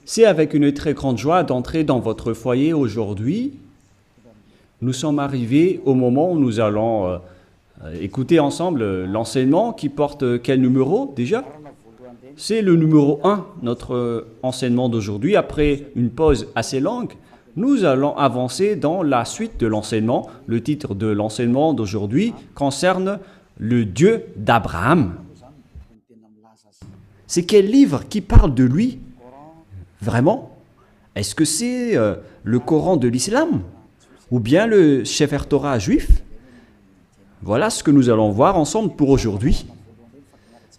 C'est avec une très grande joie d'entrer dans votre foyer aujourd'hui. Nous sommes arrivés au moment où nous allons écouter ensemble l'enseignement qui porte quel numéro déjà? C'est le numéro 1, notre enseignement d'aujourd'hui. Après une pause assez longue, nous allons avancer dans la suite de l'enseignement. Le titre de l'enseignement d'aujourd'hui concerne le Dieu d'Abraham. C'est quel livre qui parle de lui? Vraiment? Est-ce que c'est le Coran de l'islam? Ou bien le Sefer Torah juif? Voilà ce que nous allons voir ensemble pour aujourd'hui.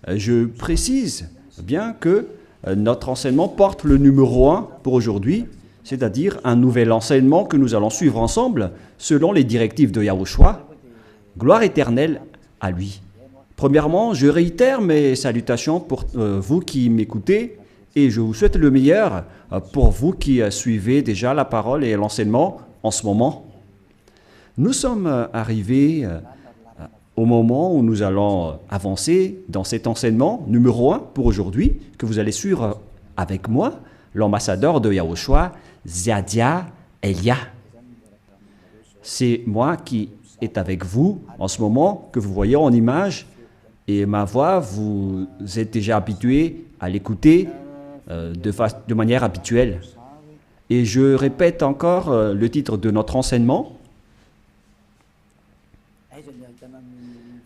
Je précise bien que notre enseignement porte le numéro 1 pour aujourd'hui, c'est-à-dire un nouvel enseignement que nous allons suivre ensemble selon les directives de Yahushua. Gloire éternelle à lui. Premièrement, je réitère mes salutations pour vous qui m'écoutez et je vous souhaite le meilleur pour vous qui suivez déjà la parole et l'enseignement en ce moment. Nous sommes arrivés au moment où nous allons avancer dans cet enseignement numéro 1 pour aujourd'hui, que vous allez suivre avec moi, l'ambassadeur de Yahushua, Ziadia Elia. C'est moi qui est avec vous en ce moment, que vous voyez en image, et ma voix, vous êtes déjà habitué à l'écouter de manière habituelle. Et je répète encore le titre de notre enseignement.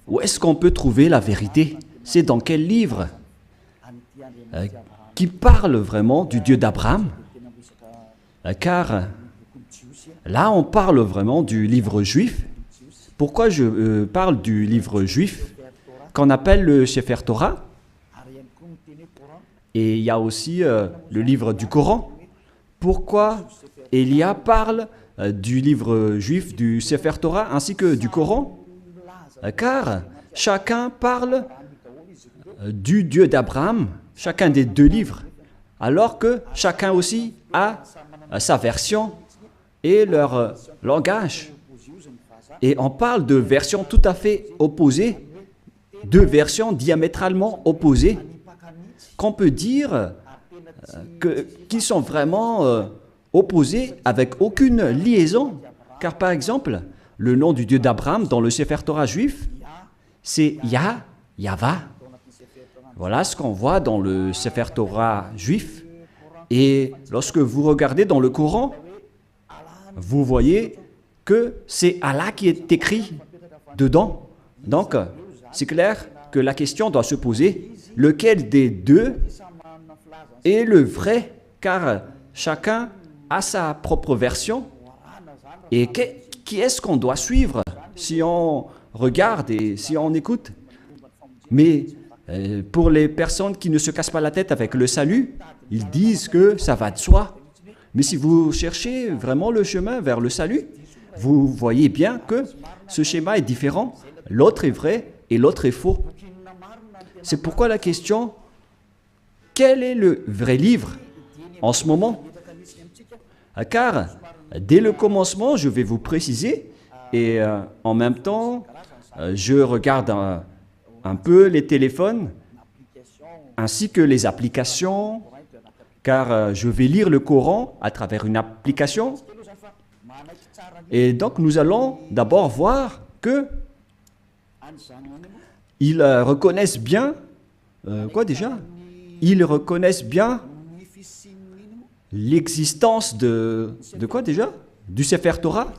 Où est-ce qu'on peut trouver la vérité? C'est dans quel livre qui parle vraiment du Dieu d'Abraham? Car là, on parle vraiment du livre juif. Pourquoi je parle du livre juif qu'on appelle le Sefer Torah? Et il y a aussi le livre du Coran. Pourquoi Elia parle du livre juif, du Sefer Torah, ainsi que du Coran? Car chacun parle du Dieu d'Abraham, chacun des deux livres, alors que chacun aussi a sa version et leur langage. Et on parle de versions tout à fait opposées, deux versions diamétralement opposées, qu'on peut dire qui sont vraiment opposées avec aucune liaison. Car par exemple, le nom du Dieu d'Abraham dans le Sefer Torah juif, c'est Yahva. Voilà ce qu'on voit dans le Sefer Torah juif. Et lorsque vous regardez dans le Coran, vous voyez que c'est Allah qui est écrit dedans. Donc, c'est clair que la question doit se poser, lequel des deux est le vrai? Car chacun a sa propre version. Et qui est-ce qu'on doit suivre si on regarde et si on écoute? Mais pour les personnes qui ne se cassent pas la tête avec le salut, ils disent que ça va de soi. Mais si vous cherchez vraiment le chemin vers le salut, vous voyez bien que ce schéma est différent. L'autre est vrai et l'autre est faux. C'est pourquoi la question, quel est le vrai livre en ce moment? Car dès le commencement, je vais vous préciser, et en même temps, je regarde un peu les téléphones, ainsi que les applications, car je vais lire le Coran à travers une application. Et donc, nous allons d'abord voir que ils reconnaissent bien, quoi déjà? Ils reconnaissent bien l'existence de quoi déjà? Du Sefer Torah.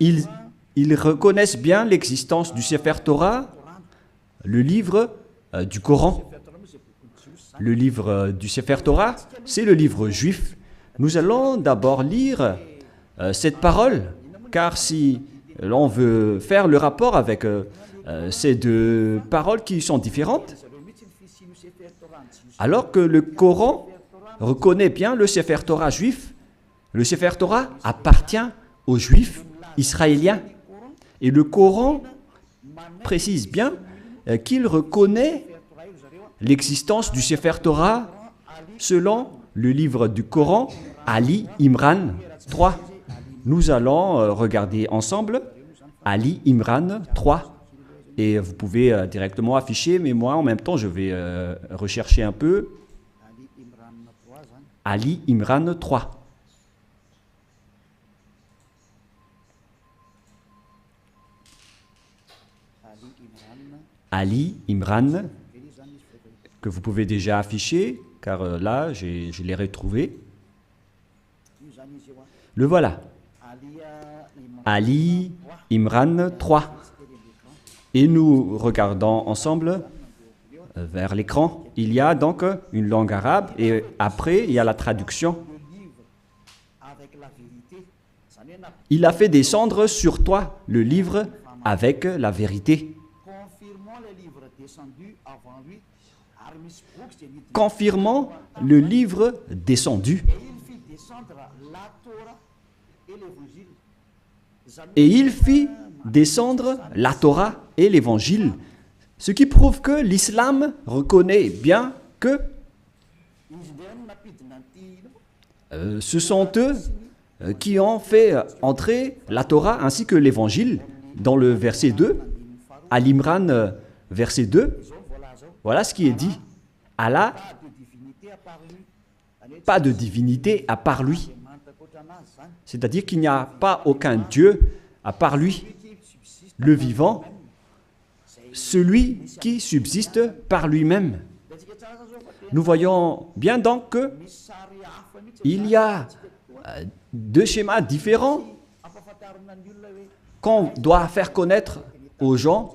Ils reconnaissent bien l'existence du Sefer Torah, le livre du Coran. Le livre du Sefer Torah, c'est le livre juif. Nous allons d'abord lire cette parole, car si l'on veut faire le rapport avec ces deux paroles qui sont différentes, alors que le Coran reconnaît bien le Sefer Torah juif, le Sefer Torah appartient aux Juifs israéliens. Et le Coran précise bien qu'il reconnaît l'existence du Sefer Torah selon le livre du Coran, Ali Imran 3. Nous allons regarder ensemble Ali Imran 3. Et vous pouvez directement afficher, mais moi en même temps je vais rechercher un peu. Ali Imran 3. Ali Imran, que vous pouvez déjà afficher, car là, je l'ai retrouvé. Le voilà. Ali Imran 3. Et nous regardons ensemble vers l'écran. Il y a donc une langue arabe et après, il y a la traduction. Il a fait descendre sur toi le livre avec la vérité. Confirmant le livre descendu. Et il fit descendre la Torah et l'Évangile, ce qui prouve que l'islam reconnaît bien que ce sont eux qui ont fait entrer la Torah ainsi que l'Évangile dans le verset 2, à l'Imran verset 2. Voilà ce qui est dit. Allah, pas de divinité à part lui. C'est-à-dire qu'il n'y a pas aucun Dieu à part lui, le vivant, celui qui subsiste par lui-même. Nous voyons bien donc qu'il y a deux schémas différents qu'on doit faire connaître aux gens.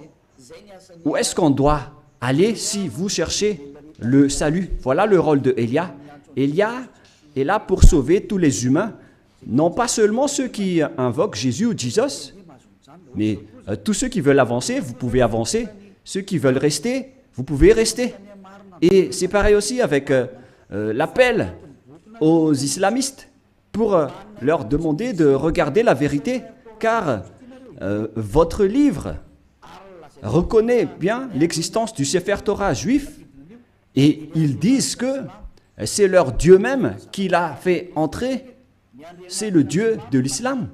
Où est-ce qu'on doit aller si vous cherchez le salut? Voilà le rôle de Elia. Elia est là pour sauver tous les humains, non pas seulement ceux qui invoquent Jésus ou Jesus, mais tous ceux qui veulent avancer, vous pouvez avancer. Ceux qui veulent rester, vous pouvez rester. Et c'est pareil aussi avec l'appel aux islamistes pour leur demander de regarder la vérité, car votre livre reconnaît bien l'existence du Sefer Torah juif et ils disent que c'est leur Dieu même qui l'a fait entrer. C'est le Dieu de l'islam.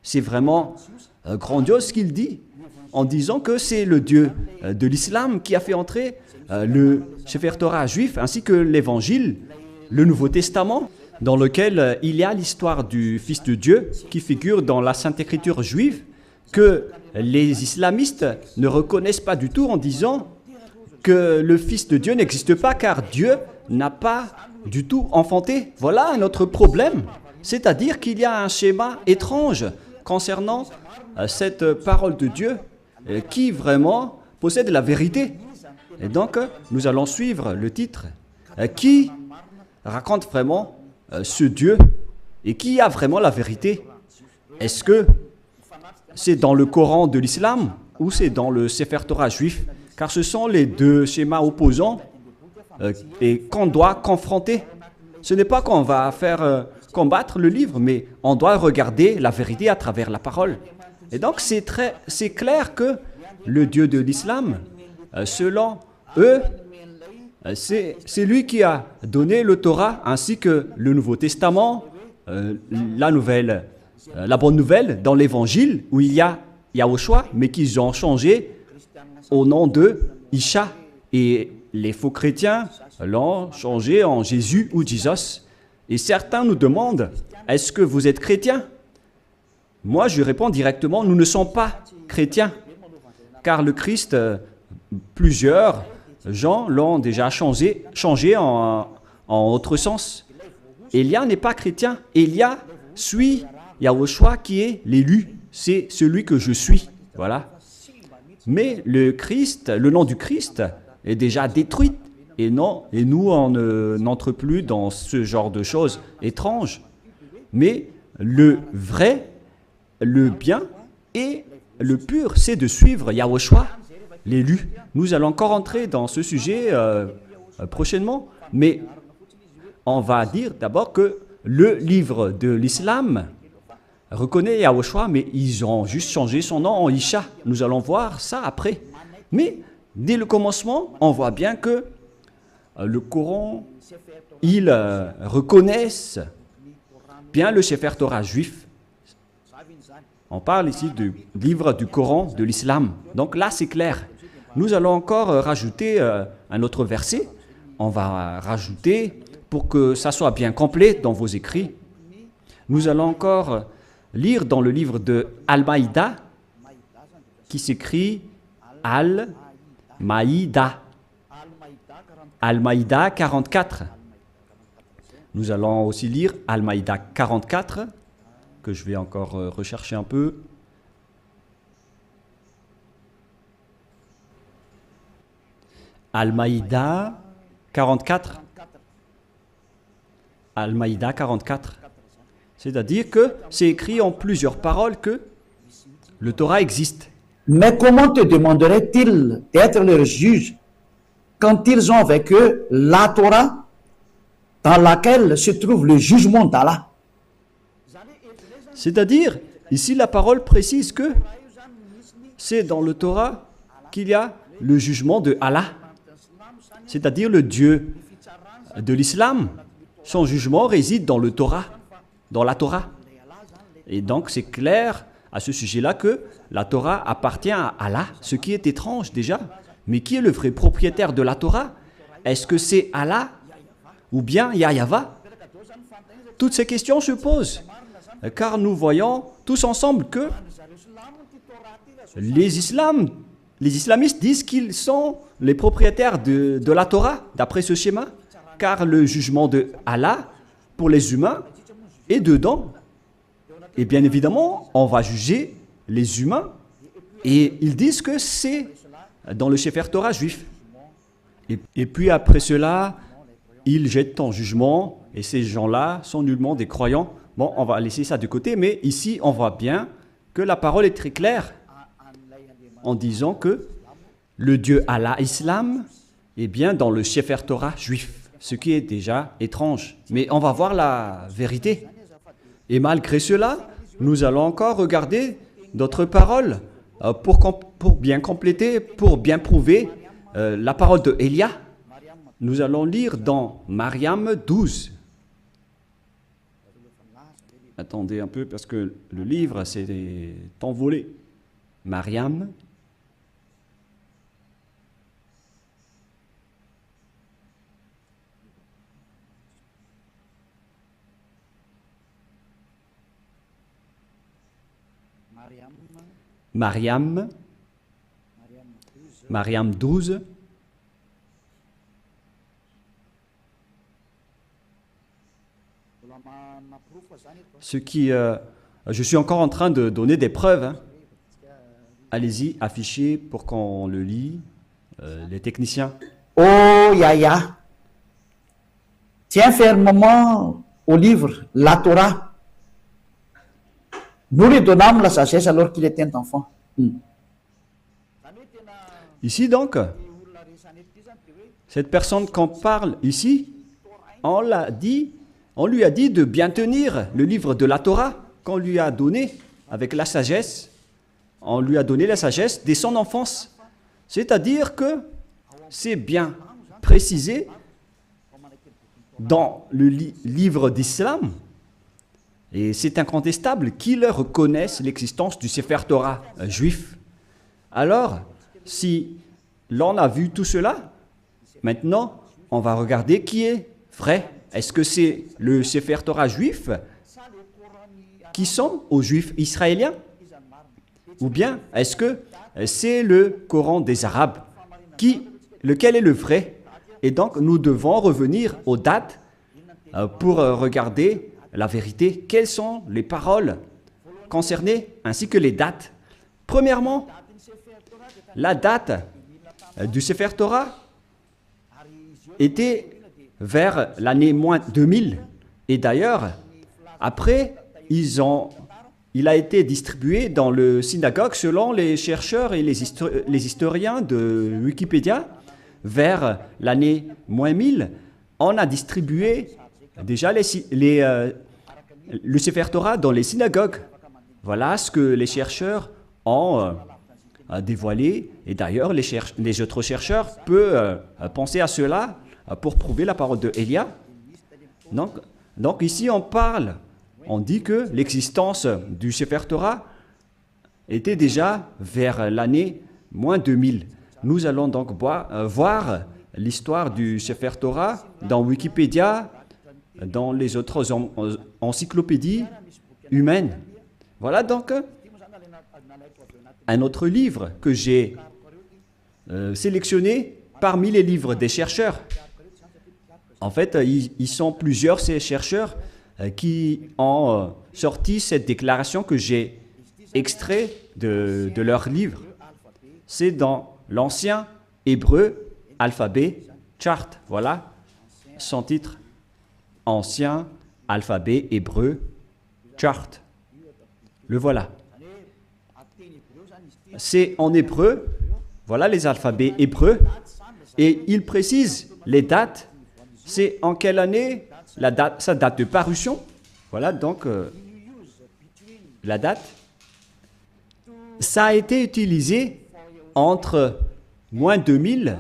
C'est vraiment grandiose ce qu'il dit en disant que c'est le Dieu de l'islam qui a fait entrer le Sefer Torah juif ainsi que l'Évangile, le Nouveau Testament, dans lequel il y a l'histoire du Fils de Dieu qui figure dans la Sainte Écriture juive, que les islamistes ne reconnaissent pas du tout en disant que le Fils de Dieu n'existe pas car Dieu n'a pas du tout enfanté. Voilà notre problème. C'est-à-dire qu'il y a un schéma étrange concernant cette parole de Dieu qui vraiment possède la vérité. Et donc, nous allons suivre le titre qui raconte vraiment ce Dieu et qui a vraiment la vérité. Est-ce que c'est dans le Coran de l'islam ou c'est dans le Sefer Torah juif? Car ce sont les deux schémas opposants et qu'on doit confronter. Ce n'est pas qu'on va faire combattre le livre, mais on doit regarder la vérité à travers la parole. Et donc c'est clair que le Dieu de l'islam, selon eux, c'est lui qui a donné le Torah ainsi que le Nouveau Testament, la bonne nouvelle dans l'Évangile où il y a Yahushua, mais qu'ils ont changé au nom de Isha. Et les faux chrétiens l'ont changé en Jésus ou Jesus. Et certains nous demandent, est-ce que vous êtes chrétien? Moi, je réponds directement, nous ne sommes pas chrétiens. Car le Christ, plusieurs gens l'ont déjà changé en autre sens. Élia n'est pas chrétien. Élia suit Yahushua qui est l'élu. C'est celui que je suis. Voilà. Mais le Christ, le nom du Christ est déjà détruit. Et nous, on n'entre plus dans ce genre de choses étranges. Mais le vrai, le bien et le pur, c'est de suivre Yahushua, l'élu. Nous allons encore entrer dans ce sujet prochainement, mais on va dire d'abord que le livre de l'islam reconnaît Yahushua, mais ils ont juste changé son nom en Isha. Nous allons voir ça après. Mais dès le commencement, on voit bien que le Coran, ils reconnaissent bien le Sefer Torah juif. On parle ici du livre du Coran de l'islam. Donc là, c'est clair. Nous allons encore rajouter un autre verset. On va rajouter pour que ça soit bien complet dans vos écrits, nous allons encore lire dans le livre de Al-Maïda, qui s'écrit Al-Maïda. Al-Maïda 44. Nous allons aussi lire Al-Maïda 44, que je vais encore rechercher un peu. Al-Maïda 44. Al-Maïda 44. C'est-à-dire que c'est écrit en plusieurs paroles que le Torah existe. Mais comment te demanderaient-ils d'être leur juge quand ils ont avec eux la Torah dans laquelle se trouve le jugement d'Allah? C'est-à-dire, ici la parole précise que c'est dans le Torah qu'il y a le jugement de Allah, c'est-à-dire le Dieu de l'islam. Son jugement réside dans le Torah, dans la Torah. Et donc c'est clair à ce sujet-là que la Torah appartient à Allah, ce qui est étrange déjà. Mais qui est le vrai propriétaire de la Torah? Est-ce que c'est Allah ou bien Yahva? Toutes ces questions se posent, car nous voyons tous ensemble que les islamistes disent qu'ils sont les propriétaires de la Torah, d'après ce schéma, car le jugement de Allah pour les humains est dedans. Et bien évidemment, on va juger les humains, et ils disent que c'est dans le Sefer Torah juif. Et puis après cela, ils jettent en jugement, et ces gens-là sont nullement des croyants. Bon, on va laisser ça de côté, mais ici, on voit bien que la parole est très claire en disant que le Dieu Allah Islam est bien dans le Sefer Torah juif, ce qui est déjà étrange. Mais on va voir la vérité. Et malgré cela, nous allons encore regarder d'autres paroles pour bien compléter, pour bien prouver la parole de Élia. Nous allons lire dans Mariam 12. Attendez un peu parce que le livre s'est envolé. Mariam. Mariam 12. Ce qui, je suis encore en train de donner des preuves. Hein. Allez-y, affichez pour qu'on le lit, les techniciens. Oh Yahya, tiens fermement au livre, la Torah. Nous lui donnâmes la sagesse alors qu'il était un enfant. Ici donc, cette personne qu'on parle ici, on lui a dit de bien tenir le livre de la Torah qu'on lui a donné avec la sagesse. On lui a donné la sagesse dès son enfance. C'est-à-dire que c'est bien précisé dans le livre d'Islam, et c'est incontestable qu'ils reconnaissent l'existence du Sefer Torah juif. Alors, si l'on a vu tout cela, maintenant, on va regarder qui est vrai. Est-ce que c'est le Sefer Torah juif qui sont aux Juifs israéliens? Ou bien est-ce que c'est le Coran des Arabes? Lequel est le vrai? Et donc, nous devons revenir aux dates pour regarder la vérité. Quelles sont les paroles concernées ainsi que les dates? Premièrement, la date du Sefer Torah était vers l'année moins 2000. Et d'ailleurs, après, il a été distribué dans le synagogue selon les chercheurs et les historiens de Wikipédia. Vers l'année moins 1000, on a distribué déjà le Sefer Torah dans les synagogues. Voilà ce que les chercheurs ont dévoilé. Et d'ailleurs, les autres chercheurs peuvent penser à cela pour prouver la parole de Élia. Donc ici, on dit que l'existence du Sefer Torah était déjà vers l'année moins 2000. Nous allons donc voir l'histoire du Sefer Torah dans Wikipédia dans les autres encyclopédies humaines. Voilà donc un autre livre que j'ai sélectionné parmi les livres des chercheurs. En fait, ils sont plusieurs, ces chercheurs, qui ont sorti cette déclaration que j'ai extrait de leur livre. C'est dans l'ancien hébreu alphabet chart. Voilà son titre. Ancien alphabet hébreu chart. Le voilà. C'est en hébreu. Voilà les alphabets hébreux. Et il précise les dates. C'est en quelle année sa date de parution. Voilà donc la date. Ça a été utilisé entre moins 2000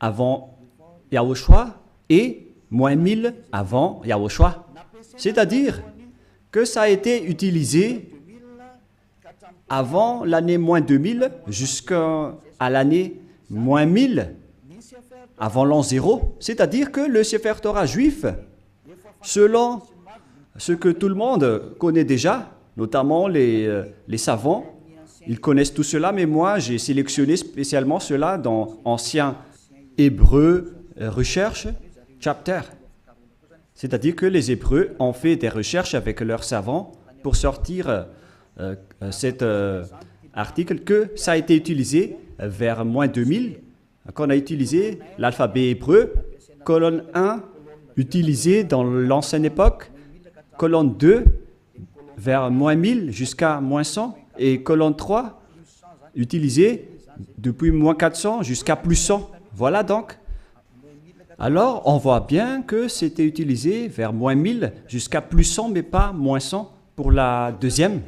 avant Yahushua et moins 1000 avant Yahushua. C'est-à-dire que ça a été utilisé avant l'année moins 2000 jusqu'à l'année moins 1000 avant l'an 0. C'est-à-dire que le Sefer Torah juif, selon ce que tout le monde connaît déjà, notamment les savants, ils connaissent tout cela, mais moi j'ai sélectionné spécialement cela dans Ancien Hébreu Recherche Chapter. C'est-à-dire que les Hébreux ont fait des recherches avec leurs savants pour sortir cet article que ça a été utilisé vers moins 2000, qu'on a utilisé l'alphabet hébreu, colonne 1 utilisé dans l'ancienne époque, colonne 2 vers moins 1000 jusqu'à moins 100, et colonne 3 utilisée depuis moins 400 jusqu'à plus 100. Voilà donc. Alors, on voit bien que c'était utilisé vers moins 1000 jusqu'à plus 100, mais pas moins 100 pour la deuxième.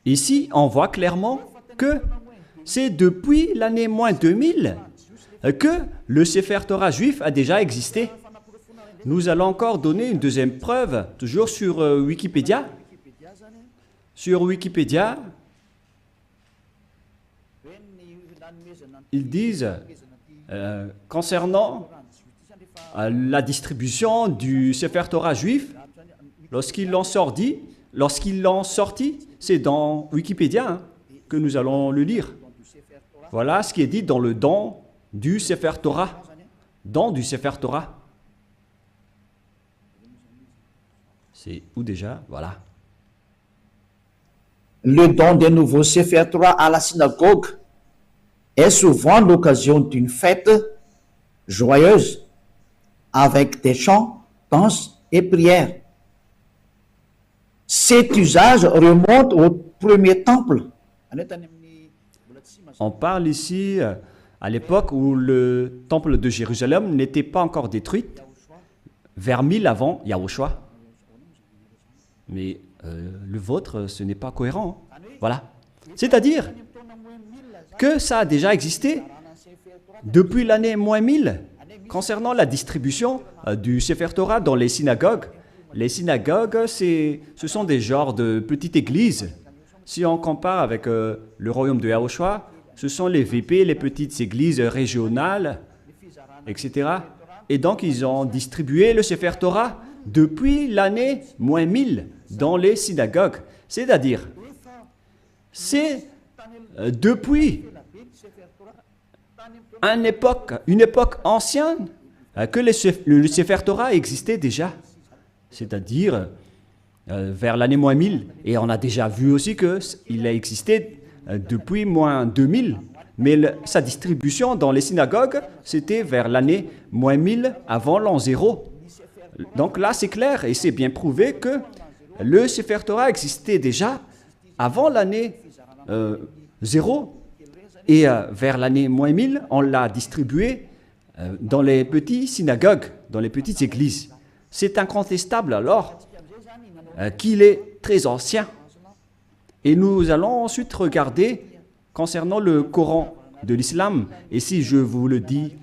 Ici, on voit clairement que c'est depuis l'année moins 2000 que le Sefer Torah juif a déjà existé. Nous allons encore donner une deuxième preuve, toujours sur Wikipédia. Sur Wikipédia, ils disent, concernant la distribution du Sefer Torah juif, lorsqu'ils l'ont sorti, c'est dans Wikipédia que nous allons le lire. Voilà ce qui est dit dans le don du Sefer Torah. Don du Sefer Torah. C'est où déjà? Voilà. Le don des nouveaux Sefer Torah à la synagogue est souvent l'occasion d'une fête joyeuse avec des chants, danses et prières. Cet usage remonte au premier temple. On parle ici à l'époque où le temple de Jérusalem n'était pas encore détruit, vers 1000 avant Yahushua. Mais le vôtre, ce n'est pas cohérent. Hein. Voilà. C'est-à-dire que ça a déjà existé depuis l'année moins 1000 concernant la distribution du Sefer Torah dans les synagogues. Les synagogues, ce sont des genres de petites églises. Si on compare avec le royaume de Yahushua, ce sont les VP, les petites églises régionales, etc. Et donc, ils ont distribué le Sefer Torah depuis l'année moins 1000 dans les synagogues. C'est-à-dire, c'est depuis une époque ancienne que le Sefer Torah existait déjà. C'est-à-dire vers l'année moins 1000. Et on a déjà vu aussi qu'il a existé depuis moins 2000. Mais sa distribution dans les synagogues, c'était vers l'année moins 1000 avant l'an 0. Donc là, c'est clair et c'est bien prouvé que le Sefer Torah existait déjà avant l'année 0. Et vers l'année moins 1000, on l'a distribué dans les petites synagogues, dans les petites églises. C'est incontestable alors qu'il est très ancien. Et nous allons ensuite regarder concernant le Coran de l'islam. Et si je vous dis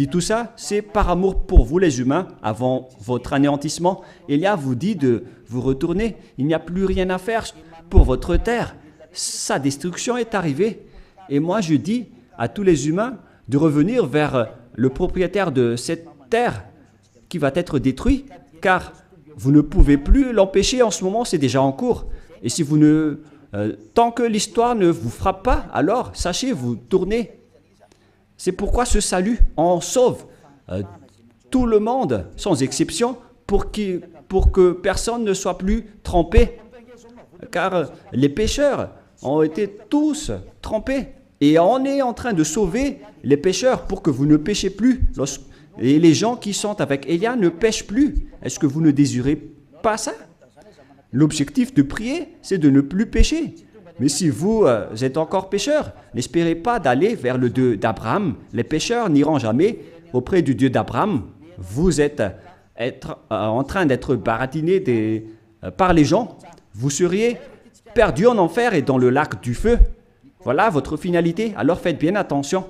tout ça, c'est par amour pour vous les humains, avant votre anéantissement. Élia vous dit de vous retourner. Il n'y a plus rien à faire pour votre terre. Sa destruction est arrivée. Et moi je dis à tous les humains de revenir vers le propriétaire de cette terre qui va être détruit, car vous ne pouvez plus l'empêcher en ce moment, c'est déjà en cours. Et si vous ne, tant que l'histoire ne vous frappe pas, alors sachez, vous tournez. C'est pourquoi ce salut en sauve tout le monde, sans exception, pour que personne ne soit plus trempé. Car les pécheurs ont été tous trempés. Et on est en train de sauver les pécheurs pour que vous ne péchez plus. Et les gens qui sont avec Élia ne pêchent plus. Est-ce que vous ne désirez pas ça? L'objectif de prier, c'est de ne plus pécher. Mais si vous êtes encore pécheur, n'espérez pas d'aller vers le Dieu d'Abraham. Les pécheurs n'iront jamais auprès du Dieu d'Abraham. Vous êtes en train d'être baratiné par les gens. Vous seriez perdu en enfer et dans le lac du feu. Voilà votre finalité. Alors faites bien attention.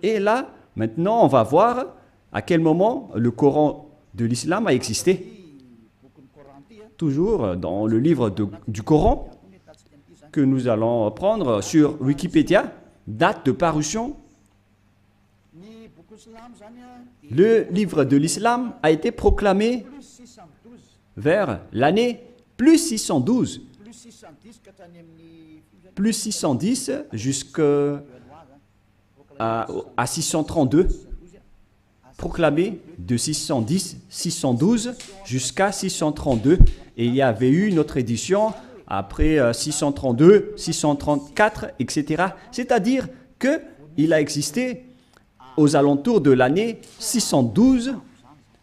Et là, maintenant, on va voir à quel moment le Coran de l'islam a existé. Toujours dans le livre du Coran que nous allons prendre sur Wikipédia, date de parution. Le livre de l'islam a été proclamé vers l'année plus 612. Plus 610 jusqu'à 632. Proclamé de 612 jusqu'à 632. Et il y avait eu une autre édition après 632, 634, etc. C'est-à-dire qu'il a existé aux alentours de l'année 612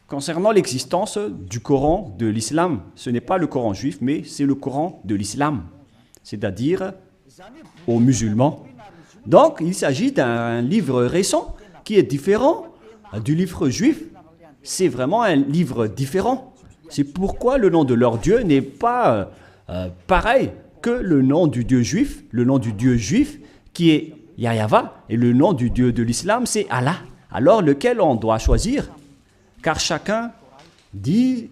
concernant l'existence du Coran de l'islam. Ce n'est pas le Coran juif, mais c'est le Coran de l'islam, c'est-à-dire aux musulmans. Donc, il s'agit d'un livre récent qui est différent du livre juif. C'est vraiment un livre différent. C'est pourquoi le nom de leur Dieu n'est pas pareil que le nom du Dieu juif. Le nom du Dieu juif qui est Yahweh et le nom du Dieu de l'islam c'est Allah. Alors lequel on doit choisir? Car chacun dit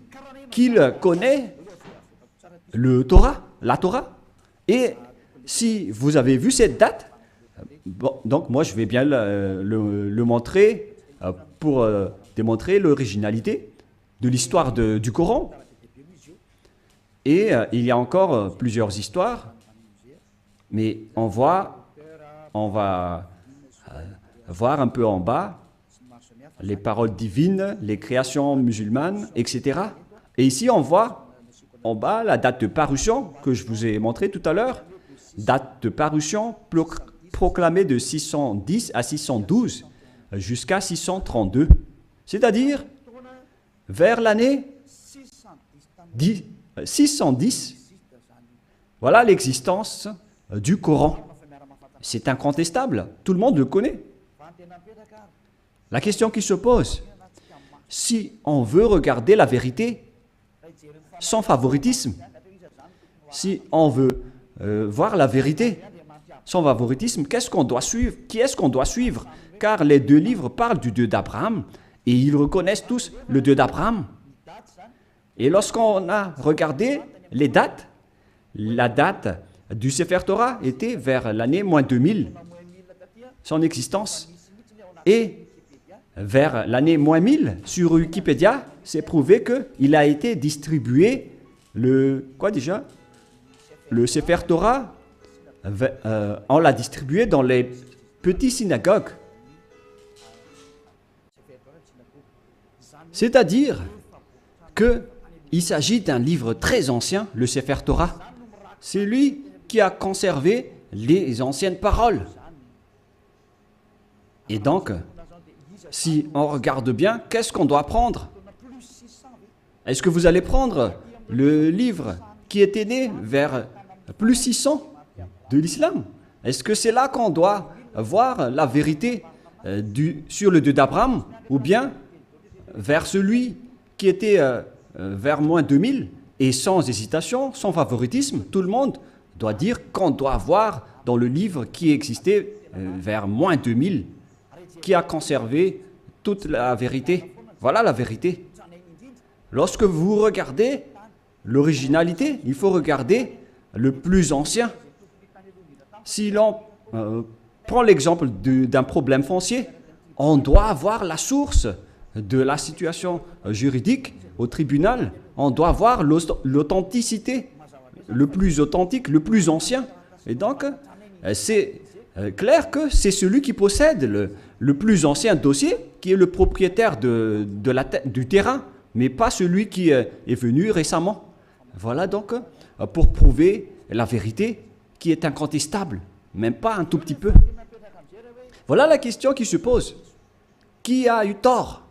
qu'il connaît le Torah, la Torah. Et si vous avez vu cette date, bon, donc moi je vais bien le montrer pour démontrer l'originalité de l'histoire du Coran. Et il y a encore plusieurs histoires, mais on va voir un peu en bas les paroles divines, les créations musulmanes, etc. Et ici, on voit en bas la date de parution que je vous ai montré tout à l'heure. Date de parution proclamée de 610 à 612 jusqu'à 632. C'est-à-dire vers l'année 610. Voilà l'existence du Coran. C'est incontestable, tout le monde le connaît. La question qui se pose, si on veut regarder la vérité sans favoritisme, si on veut voir la vérité sans favoritisme, qu'est-ce qu'on doit suivre? Qui est-ce qu'on doit suivre? Car les deux livres parlent du Dieu d'Abraham et ils reconnaissent tous le Dieu d'Abraham. Et lorsqu'on a regardé les dates, la date du Sefer Torah était vers l'année moins 2000, son existence. Et vers l'année moins 1000, sur Wikipédia, c'est prouvé qu'il a été distribué le Sefer Torah, on l'a distribué dans les petites synagogues. C'est-à-dire qu'il s'agit d'un livre très ancien, le Sefer Torah. C'est lui qui a conservé les anciennes paroles. Et donc, si on regarde bien, qu'est-ce qu'on doit prendre? Est-ce que vous allez prendre le livre qui était né vers plus 600 de l'islam? Est-ce que c'est là qu'on doit voir la vérité sur le Dieu d'Abraham, ou bien vers celui qui était vers moins 2000? Et sans hésitation, sans favoritisme, tout le monde doit dire qu'on doit voir dans le livre qui existait vers moins 2000, qui a conservé toute la vérité. Voilà la vérité. Lorsque vous regardez l'originalité, il faut regarder le plus ancien. Si l'on prend l'exemple d'un problème foncier, on doit avoir la source de la situation juridique au tribunal, on doit voir l'authenticité, le plus authentique, le plus ancien. Et donc, c'est clair que c'est celui qui possède le plus ancien dossier qui est le propriétaire du terrain, mais pas celui qui est venu récemment. Voilà donc pour prouver la vérité qui est incontestable, même pas un tout petit peu. Voilà la question qui se pose. Qui a eu tort?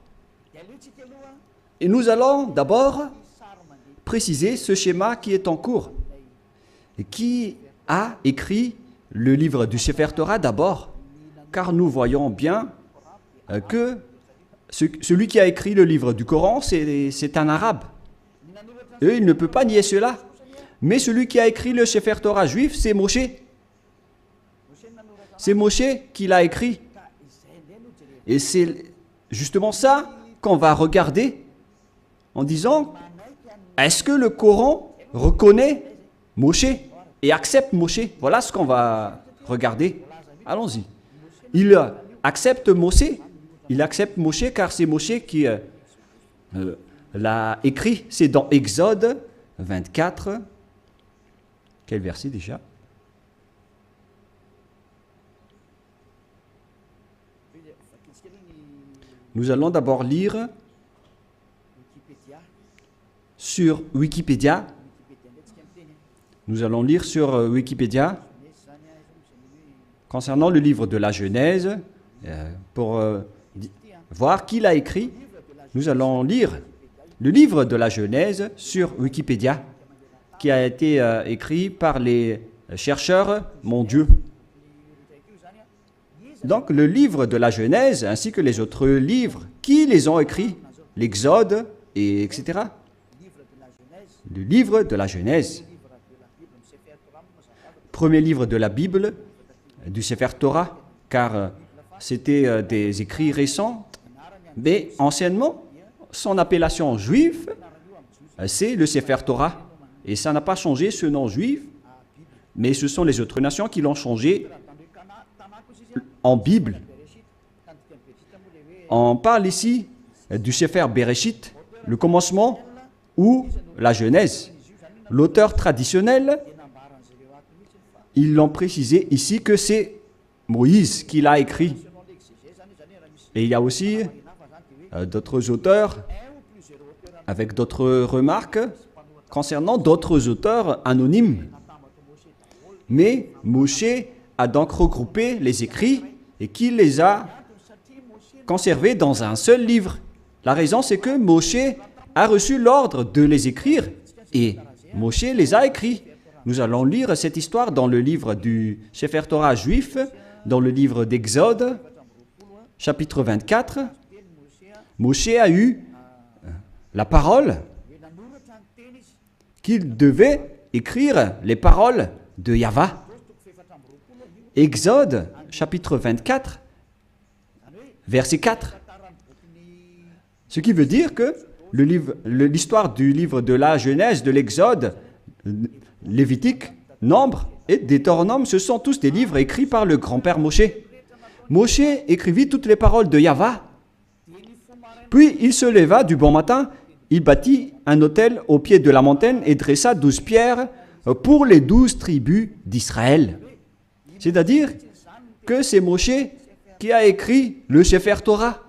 Et nous allons d'abord préciser ce schéma qui est en cours. Et qui a écrit le livre du Sefer Torah d'abord? Car nous voyons bien que celui qui a écrit le livre du Coran, c'est un arabe. Et il ne peut pas nier cela. Mais celui qui a écrit le Sefer Torah juif, c'est Moshe. C'est Moshe qui l'a écrit. Et c'est justement ça qu'on va regarder en disant, est-ce que le Coran reconnaît Moshe et accepte Moshe? Voilà ce qu'on va regarder. Allons-y. Il accepte Moshe. Il accepte Moshe car c'est Moshe qui l'a écrit. C'est dans Exode 24. Quel verset déjà? Nous allons d'abord lire sur Wikipédia. Nous allons lire sur Wikipédia concernant le livre de la Genèse pour voir qui l'a écrit. Nous allons lire le livre de la Genèse sur Wikipédia qui a été écrit par les chercheurs mondiaux. Donc le livre de la Genèse ainsi que les autres livres, qui les ont écrits? L'Exode, et etc. Le livre de la Genèse. Premier livre de la Bible, du Sefer Torah, car c'était des écrits récents, mais anciennement, son appellation juive, c'est le Sefer Torah. Et ça n'a pas changé ce nom juif, mais ce sont les autres nations qui l'ont changé en Bible. On parle ici du Sefer Bereshit, le commencement ou la Genèse. L'auteur traditionnel, ils l'ont précisé ici que c'est Moïse qui l'a écrit. Et il y a aussi d'autres auteurs avec d'autres remarques concernant d'autres auteurs anonymes. Mais Moshe a donc regroupé les écrits et qui les a conservés dans un seul livre. La raison, c'est que Moshe a reçu l'ordre de les écrire et Moshe les a écrits. Nous allons lire cette histoire dans le livre du Sefer Torah juif, dans le livre d'Exode, chapitre 24. Moshe a eu la parole qu'il devait écrire les paroles de Yahvé. Exode, chapitre 24, verset 4. Ce qui veut dire que l'histoire du livre de la Genèse, de l'Exode, Lévitique, Nombre et Deutéronome, ce sont tous des livres écrits par le grand-père Moshe. Moshe écrivit toutes les paroles de Yahvé. Puis il se leva du bon matin, il bâtit un autel au pied de la montagne et dressa 12 pierres pour les 12 tribus d'Israël. C'est-à-dire que c'est Moshe qui a écrit le Sefer Torah.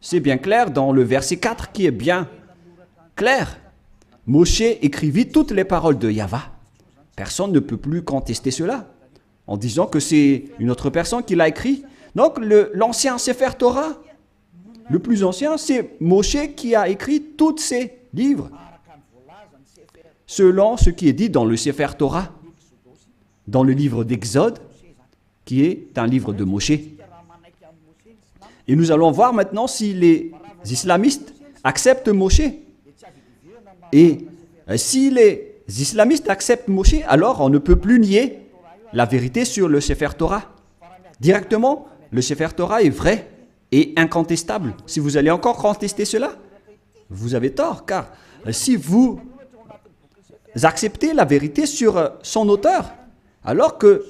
C'est bien clair dans le verset 4 qui est bien clair. Moshe écrivit toutes les paroles de Yahvé. Personne ne peut plus contester cela en disant que c'est une autre personne qui l'a écrit. Donc l'ancien Sefer Torah, le plus ancien, c'est Moshe qui a écrit tous ces livres selon ce qui est dit dans le Sefer Torah, dans le livre d'Exode, qui est un livre de Moshe. Et nous allons voir maintenant si les islamistes acceptent Moshe. Et si les islamistes acceptent Moshe, alors on ne peut plus nier la vérité sur le Sefer Torah. Directement, le Sefer Torah est vrai et incontestable. Si vous allez encore contester cela, vous avez tort, car si vous acceptez la vérité sur son auteur, alors que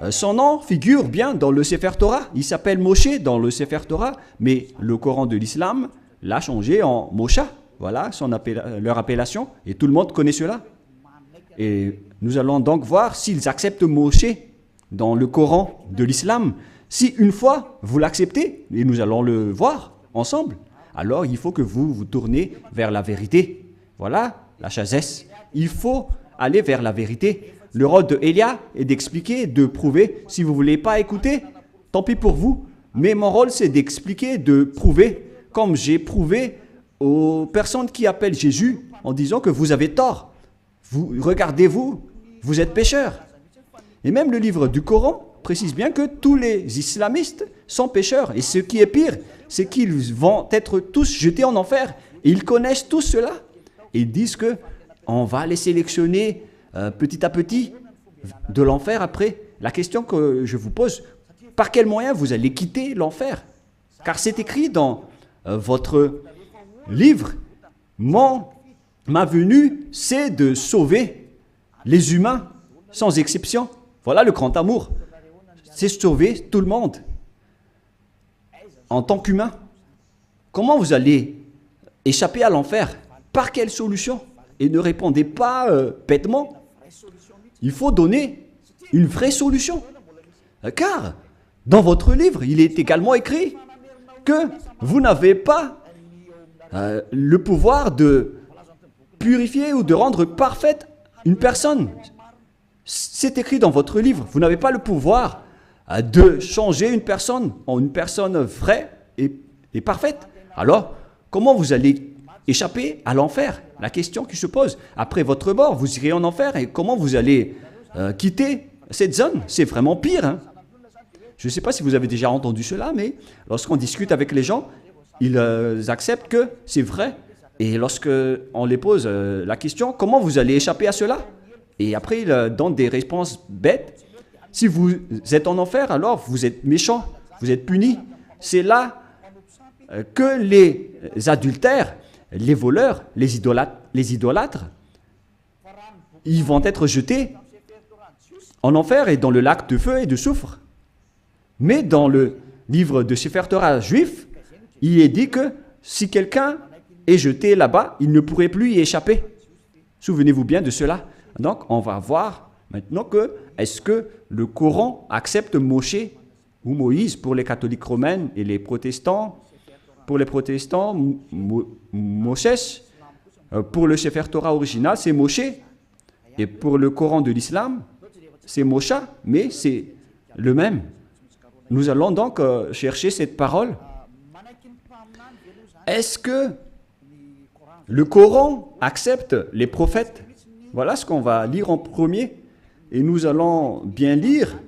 Son nom figure bien dans le Sefer Torah. Il s'appelle Moshe dans le Sefer Torah, mais le Coran de l'islam l'a changé en Mosha. Voilà leur appellation, et tout le monde connaît cela. Et nous allons donc voir s'ils acceptent Moshe dans le Coran de l'islam. Si une fois vous l'acceptez, et nous allons le voir ensemble, alors il faut que vous vous tournez vers la vérité. Voilà la sagesse. Il faut aller vers la vérité. Le rôle de Elia est d'expliquer, de prouver. Si vous ne voulez pas écouter, tant pis pour vous. Mais mon rôle, c'est d'expliquer, de prouver, comme j'ai prouvé aux personnes qui appellent Jésus en disant que vous avez tort. Regardez-vous, vous êtes pécheurs. Et même le livre du Coran précise bien que tous les islamistes sont pécheurs. Et ce qui est pire, c'est qu'ils vont être tous jetés en enfer. Et ils connaissent tout cela. Et ils disent que on va les sélectionner petit à petit de l'enfer après. La question que je vous pose, par quel moyen vous allez quitter l'enfer? Car c'est écrit dans votre livre, ma venue, c'est de sauver les humains sans exception. Voilà le grand amour. C'est sauver tout le monde en tant qu'humain. Comment vous allez échapper à l'enfer? Par quelle solution? Et ne répondez pas bêtement. Il faut donner une vraie solution. Car dans votre livre, il est également écrit que vous n'avez pas le pouvoir de purifier ou de rendre parfaite une personne. C'est écrit dans votre livre. Vous n'avez pas le pouvoir de changer une personne en une personne vraie et parfaite. Alors, comment vous allez échapper à l'enfer? La question qui se pose. Après votre mort, vous irez en enfer et comment vous allez quitter cette zone? C'est vraiment pire. Hein? Je ne sais pas si vous avez déjà entendu cela, mais lorsqu'on discute avec les gens, ils acceptent que c'est vrai. Et lorsqu'on les pose la question, comment vous allez échapper à cela? Et après, ils donnent des réponses bêtes. Si vous êtes en enfer, alors vous êtes méchant, vous êtes puni. C'est là que les adultères, les voleurs, les idolâtres, ils vont être jetés en enfer et dans le lac de feu et de soufre. Mais dans le livre de Sefer Torah juif, il est dit que si quelqu'un est jeté là-bas, il ne pourrait plus y échapper. Souvenez-vous bien de cela. Donc, on va voir maintenant que est-ce que le Coran accepte Moshe ou Moïse pour les catholiques romains et les protestants. Pour les protestants, Moshe. Pour le Sefer Torah original, c'est Moshe. Et pour le Coran de l'islam, c'est Mosha, mais c'est le même. Nous allons donc chercher cette parole. Est-ce que le Coran accepte les prophètes? Voilà ce qu'on va lire en premier. Et nous allons bien lire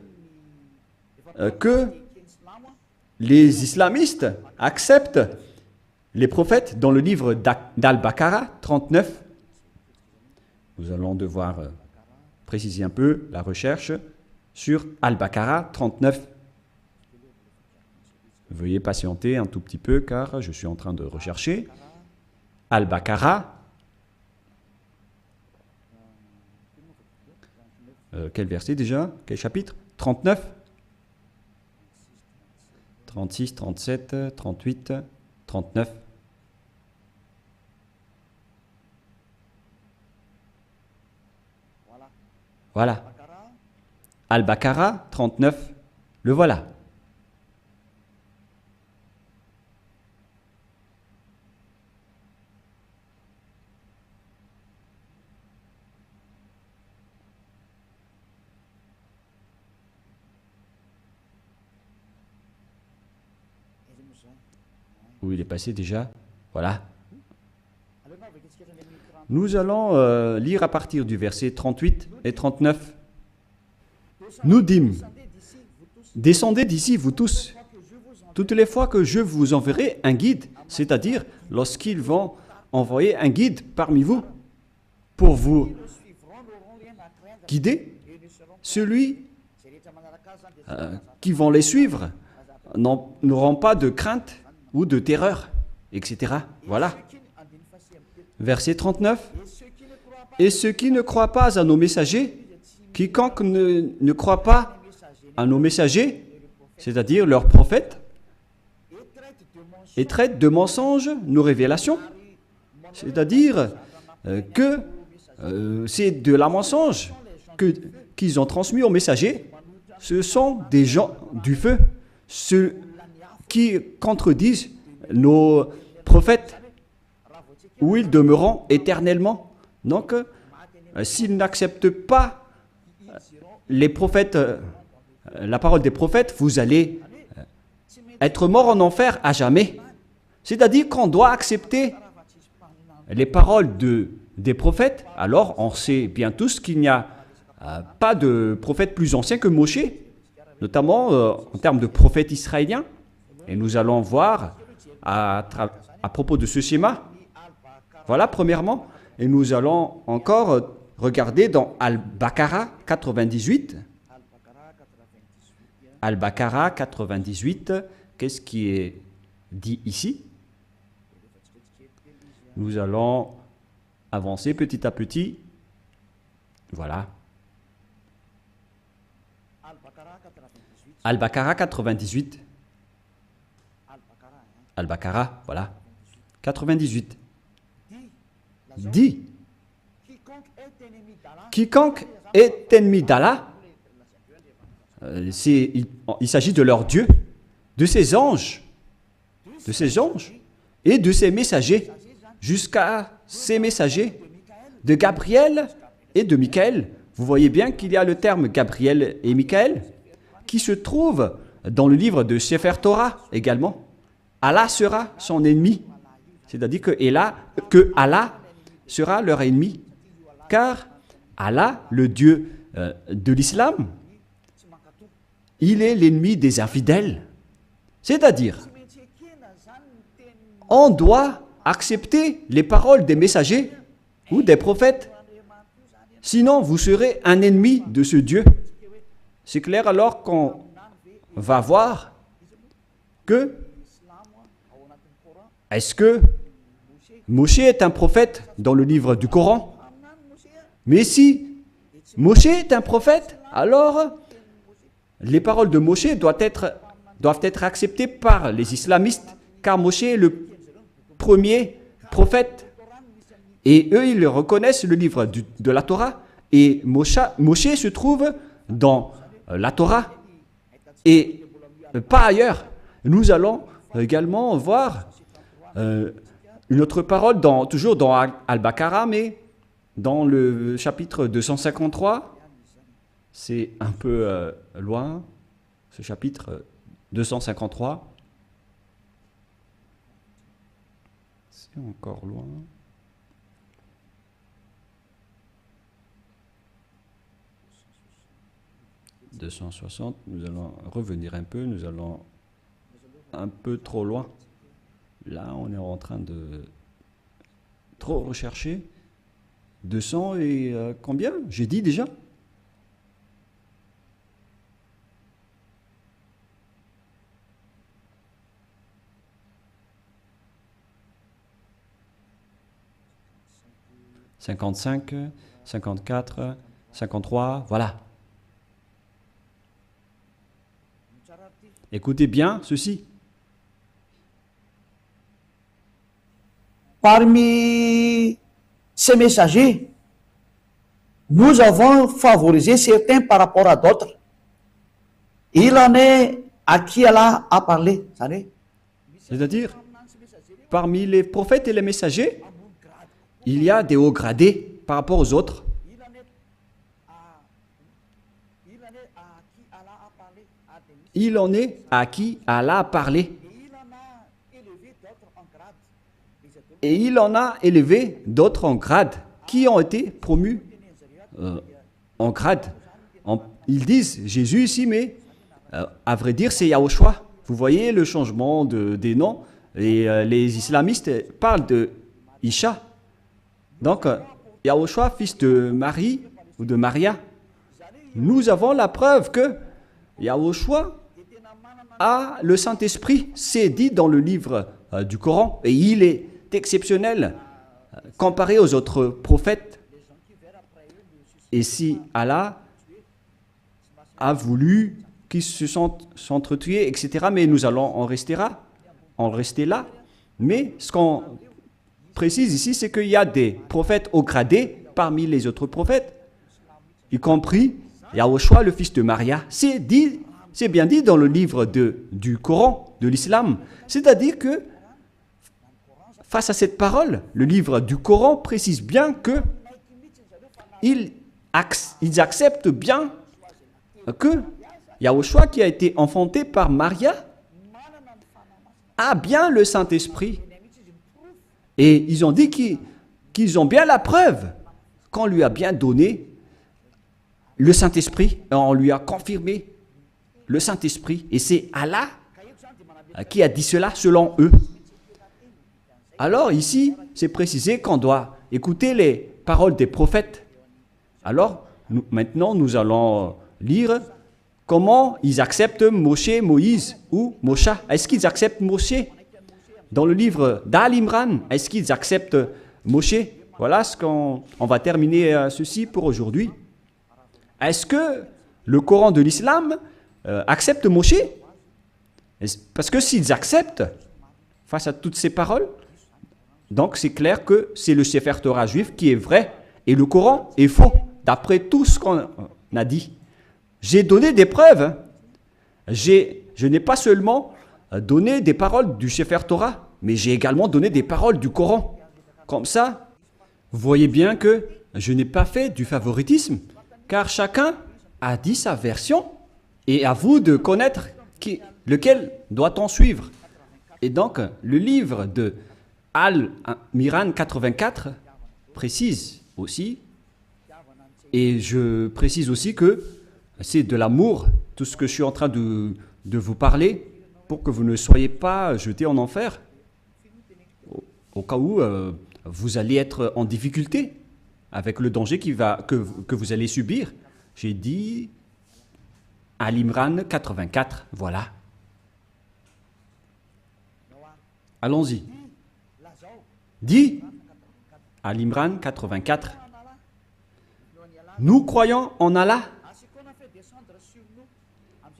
que les islamistes acceptent les prophètes dans le livre d'Al-Baqarah 39. Nous allons devoir préciser un peu la recherche sur Al-Baqarah 39. Veuillez patienter un tout petit peu car je suis en train de rechercher. Al-Baqarah. Quel verset déjà? Quel chapitre? 39, 36, 37, 38, 39. Voilà. Al-Baqarah 39, le voilà. Où il est passé déjà? Voilà. Nous allons lire à partir du verset 38 et 39. Nous dîmes, descendez d'ici, vous tous, toutes les fois que je vous enverrai un guide, c'est-à-dire lorsqu'ils vont envoyer un guide parmi vous pour vous guider, celui qui vont les suivre n'auront pas de crainte ou de terreur, etc. Voilà. Verset 39. Et ceux qui ne croient pas à nos messagers, quiconque ne croit pas à nos messagers, c'est-à-dire leurs prophètes, et traitent de mensonges nos révélations. C'est-à-dire que c'est de la mensonge qu'ils ont transmis aux messagers. Ce sont des gens du feu, ceux qui contredisent nos prophètes, où ils demeureront éternellement. Donc, s'ils n'acceptent pas les prophètes, la parole des prophètes, vous allez être mort en enfer à jamais. C'est-à-dire qu'on doit accepter les paroles des prophètes. Alors, on sait bien tous qu'il n'y a pas de prophète plus ancien que Moshe, notamment en termes de prophète israélien. Et nous allons voir à propos de ce schéma. Voilà, premièrement. Et nous allons encore regarder dans Al-Baqarah 98. Al-Baqarah 98, qu'est-ce qui est dit ici? Nous allons avancer petit à petit. Voilà. Al-Baqarah 98. Al-Baqarah, voilà. 98. Dit, quiconque est ennemi d'Allah, il s'agit de leur Dieu, de ses anges et de ses messagers, jusqu'à ses messagers, de Gabriel et de Michaël. Vous voyez bien qu'il y a le terme Gabriel et Michaël qui se trouve dans le livre de Sefer Torah également. Allah sera son ennemi, c'est-à-dire que Allah sera leur ennemi, car Allah, le Dieu de l'islam, il est l'ennemi des infidèles. C'est-à-dire, on doit accepter les paroles des messagers ou des prophètes, sinon vous serez un ennemi de ce Dieu. C'est clair alors qu'on va voir que est-ce que Moshe est un prophète dans le livre du Coran? Mais si Moshe est un prophète, alors les paroles de Moshe doivent être acceptées par les islamistes, car Moshe est le premier prophète. Et eux, ils reconnaissent le livre de la Torah. Et Moshe se trouve dans la Torah et pas ailleurs. Nous allons également voir une autre parole, toujours dans Al-Baqarah, mais dans le chapitre 253. C'est un peu loin, ce chapitre 253. C'est encore loin. « 260, nous allons revenir un peu, nous allons un peu trop loin. Là, on est en train de trop rechercher. 200 et combien? J'ai dit déjà? « 55, 54, 53, voilà. Écoutez bien ceci. Parmi ces messagers, nous avons favorisé certains par rapport à d'autres. Il en est à qui Allah a parlé. C'est-à-dire, parmi les prophètes et les messagers, il y a des hauts gradés par rapport aux autres. Il en est à qui Allah a parlé. Et il en a élevé d'autres en grade, qui ont été promus en grade. Ils disent Jésus ici, mais à vrai dire, c'est Yahushua. Vous voyez le changement des noms. Et les islamistes parlent de Isha. Donc, Yahushua, fils de Marie ou de Maria. Nous avons la preuve que Yahushua a le Saint-Esprit. C'est dit dans le livre du Coran. Et il est exceptionnel comparé aux autres prophètes. Et si Allah a voulu qui se sont s'entretués, etc. Mais nous allons en rester là. Mais ce qu'on précise ici, c'est qu'il y a des prophètes haut gradés parmi les autres prophètes, y compris Yahushua, le fils de Maria. C'est bien dit dans le livre du Coran, de l'islam. C'est-à-dire que, face à cette parole, le livre du Coran précise bien que ils acceptent bien que Yahushua, qui a été enfanté par Maria, a bien le Saint-Esprit. Et ils ont dit qu'ils ont bien la preuve qu'on lui a bien donné le Saint-Esprit. On lui a confirmé le Saint-Esprit. Et c'est Allah qui a dit cela selon eux. Alors ici, c'est précisé qu'on doit écouter les paroles des prophètes. Alors, maintenant, nous allons lire comment ils acceptent Moshe, Moïse ou Mosha. Est-ce qu'ils acceptent Moshe? Dans le livre d'Al-Imran, est-ce qu'ils acceptent Moshe? Voilà ce qu'on va terminer ceci pour aujourd'hui. Est-ce que le Coran de l'islam accepte Moshe? Parce que s'ils acceptent, face à toutes ces paroles, donc c'est clair que c'est le Sefer Torah juif qui est vrai et le Coran est faux, d'après tout ce qu'on a dit. J'ai donné des preuves. Je n'ai pas seulement donné des paroles du Sefer Torah, mais j'ai également donné des paroles du Coran. Comme ça, vous voyez bien que je n'ai pas fait du favoritisme, car chacun a dit sa version, et à vous de connaître lequel doit-on suivre. Et donc, le livre de Al-Miran 84 précise aussi, et je précise aussi que c'est de l'amour, tout ce que je suis en train de vous parler, pour que vous ne soyez pas jetés en enfer, au cas où vous allez être en difficulté avec le danger que vous allez subir. J'ai dit Al-Imran 84, voilà. Allons-y. Dit Al-Imran 84. Nous croyons en Allah,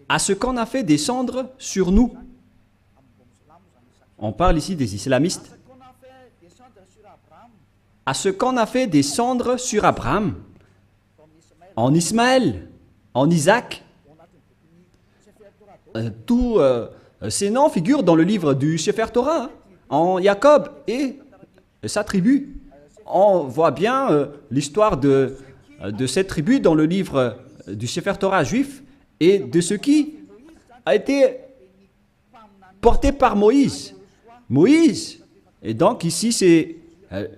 à ce qu'on a fait descendre sur nous. On parle ici des islamistes. À ce qu'on a fait descendre sur Abraham, en Ismaël, en Isaac. Tous ces noms figurent dans le livre du Sefer Torah, hein, en Jacob et sa tribu. On voit bien l'histoire de cette tribu dans le livre du Sefer Torah juif et de ce qui a été porté par Moïse. Moïse, et donc ici c'est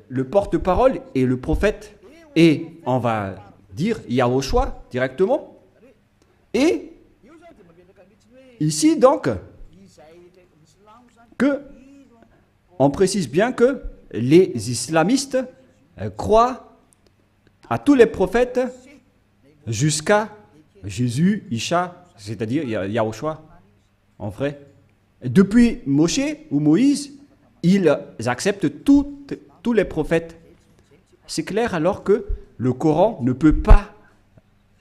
le porte-parole et le prophète, et on va dire Yahushua directement. Et ici donc, on précise bien que les islamistes croient à tous les prophètes jusqu'à Jésus, Isha, c'est-à-dire Yahushua, en vrai. Depuis Moshe ou Moïse, ils acceptent tous les prophètes. C'est clair alors que le Coran ne peut pas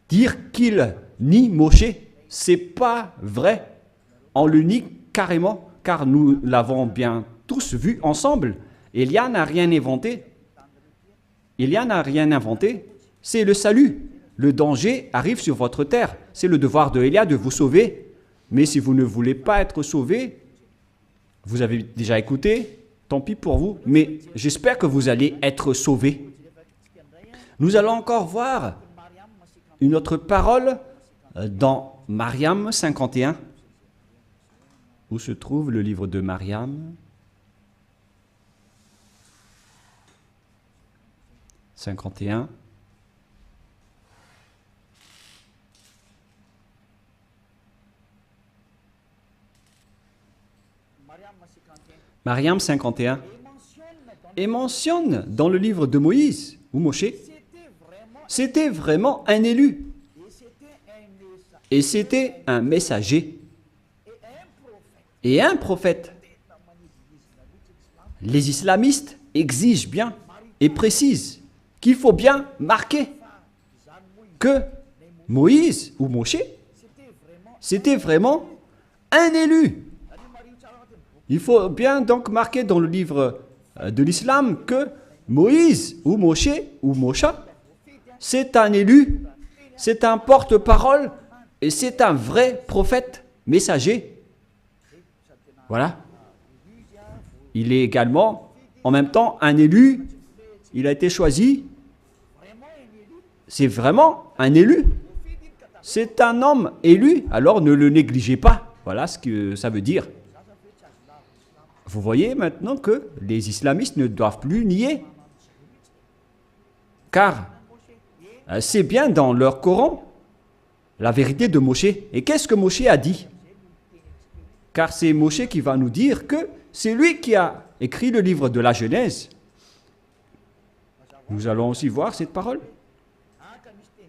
dire qu'il nie Moshe. C'est pas vrai. On le nie carrément, car nous l'avons bien tous vu ensemble. Élia n'a rien inventé. Élia n'a rien inventé. C'est le salut. Le danger arrive sur votre terre. C'est le devoir de Élia de vous sauver. Mais si vous ne voulez pas être sauvé, vous avez déjà écouté, tant pis pour vous. Mais j'espère que vous allez être sauvés. Nous allons encore voir une autre parole dans Mariam 51. Où se trouve le livre de Mariam 51. Mariam 51. Et mentionne dans le livre de Moïse ou Moshe, c'était vraiment un élu. Et c'était un messager. Et un prophète. Les islamistes exigent bien et précisent qu'il faut bien marquer que Moïse ou Moshe c'était vraiment un élu. Il faut bien donc marquer dans le livre de l'islam que Moïse ou Moshe ou Mosha, c'est un élu, c'est un porte-parole et c'est un vrai prophète messager. Voilà. Il est également en même temps un élu, il a été choisi. C'est vraiment un élu. C'est un homme élu, alors ne le négligez pas. Voilà ce que ça veut dire. Vous voyez maintenant que les islamistes ne doivent plus nier. Car c'est bien dans leur Coran la vérité de Moshe. Et qu'est-ce que Moshe a dit? Car c'est Moshe qui va nous dire que c'est lui qui a écrit le livre de la Genèse. Nous allons aussi voir cette parole.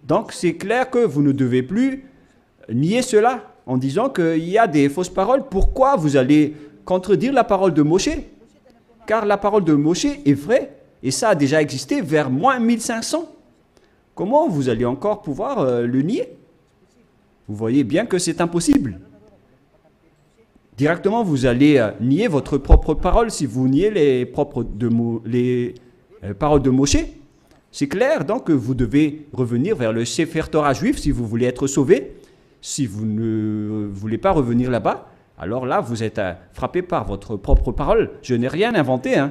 Donc c'est clair que vous ne devez plus nier cela en disant qu'il y a des fausses paroles. Pourquoi vous allez contredire la parole de Moshe? Car la parole de Moshe est vraie et ça a déjà existé vers moins 1500. Comment vous allez encore pouvoir le nier? Vous voyez bien que c'est impossible. Directement, vous allez nier votre propre parole si vous niez les paroles de Moshe. C'est clair, donc, que vous devez revenir vers le Sefer Torah juif si vous voulez être sauvé. Si vous ne voulez pas revenir là-bas, alors là, vous êtes frappé par votre propre parole. Je n'ai rien inventé.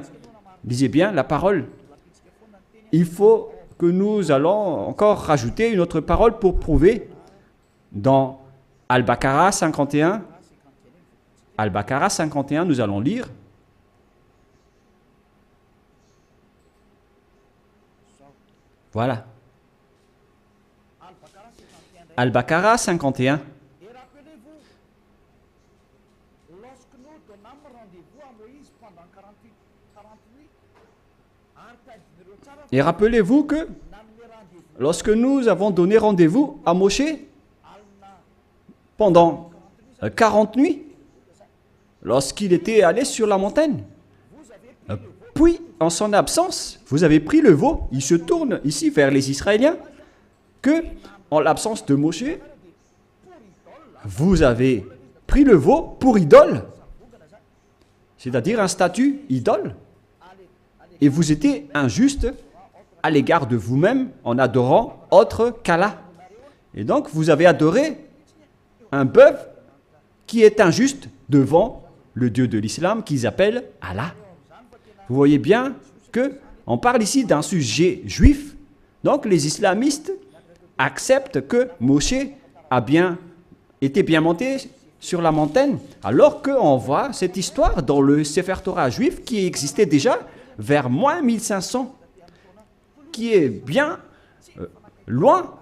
Lisez bien la parole. Il faut que nous allons encore rajouter une autre parole pour prouver dans Al-Baqarah 51. Al-Baqarah 51, nous allons lire. Voilà. Al-Baqarah 51. Et rappelez-vous, lorsque nous donnâmes rendez-vous à Moïse pendant 48 Et rappelez-vous que lorsque nous avons donné rendez-vous à Moshe pendant 40 nuits, lorsqu'il était allé sur la montagne, puis en son absence, vous avez pris le veau. Il se tourne ici vers les Israéliens que, en l'absence de Moshe, vous avez pris le veau pour idole, c'est-à-dire un statut idole, et vous étiez injuste à l'égard de vous-même en adorant autre qu'Allah. Et donc, vous avez adoré un bœuf qui est injuste devant le Dieu de l'islam qu'ils appellent Allah. Vous voyez bien qu'on parle ici d'un sujet juif. Donc, les islamistes acceptent que Moshe était bien monté sur la montagne, alors qu'on voit cette histoire dans le Sefer Torah juif qui existait déjà vers moins 1500, qui est bien loin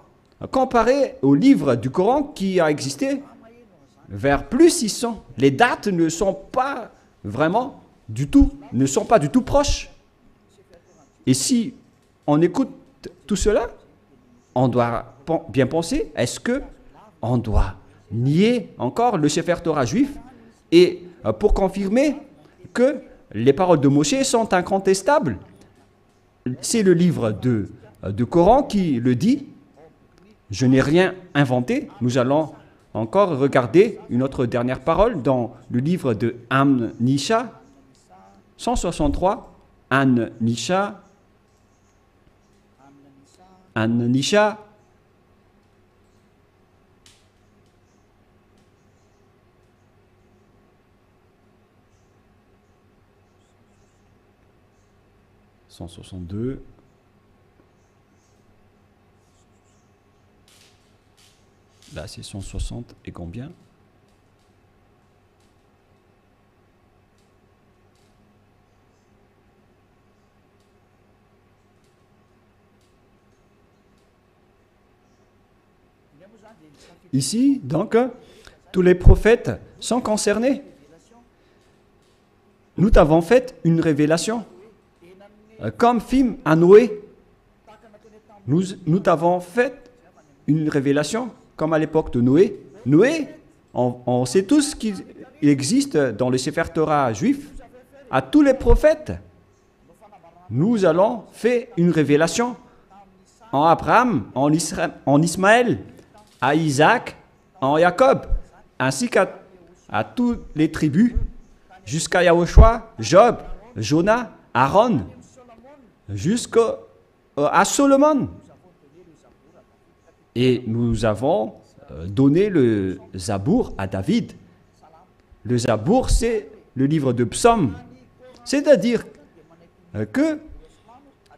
comparé au livre du Coran qui a existé vers plus 600. Les dates ne sont pas vraiment du tout proches. Et si on écoute tout cela, on doit bien penser, est-ce que on doit nier encore le Sefer Torah juif et pour confirmer que les paroles de Moshe sont incontestables? C'est le livre de Coran qui le dit. Je n'ai rien inventé. Nous allons encore regarder une autre dernière parole dans le livre de An-Nisha 163. An-Nisha 162. Là, c'est 160 et combien? Ici, donc, tous les prophètes sont concernés. Nous t'avons fait une révélation. Comme film à Noé, nous t'avons fait une révélation, comme à l'époque de Noé. Noé, on sait tous qu'il existe dans le Sefer Torah juif, à tous les prophètes, nous allons faire une révélation en Abraham, en Ismaël, à Isaac, en Jacob, ainsi à toutes les tribus, jusqu'à Yahushua, Job, Jonah, Aaron, jusqu'à Solomon. Et nous avons donné le Zabour à David. Le Zabour, c'est le livre de psaumes. C'est-à-dire que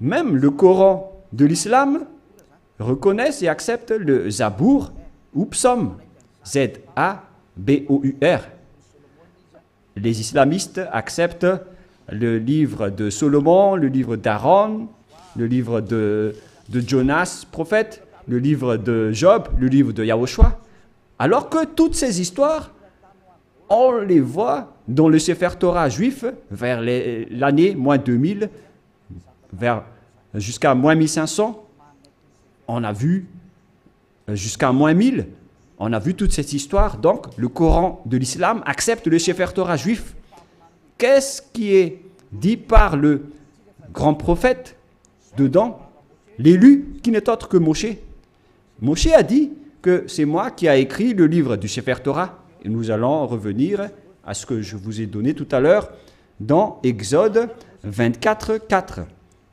même le Coran de l'islam reconnaissent et acceptent le Zabour ou psaume. Z-A-B-O-U-R. Les islamistes acceptent le livre de Solomon, le livre d'Aaron, le livre de Jonas, prophète, le livre de Job, le livre de Yahushua. Alors que toutes ces histoires, on les voit dans le Sefer Torah juif vers l'année moins 2000, jusqu'à moins 1500. On a vu jusqu'à moins 1000. On a vu toute cette histoire. Donc, le Coran de l'islam accepte le Sefer Torah juif. Qu'est-ce qui est dit par le grand prophète dedans? L'élu qui n'est autre que Moshe. Moshe a dit que c'est moi qui ai écrit le livre du Sefer Torah. Et nous allons revenir à ce que je vous ai donné tout à l'heure dans Exode 24, 4.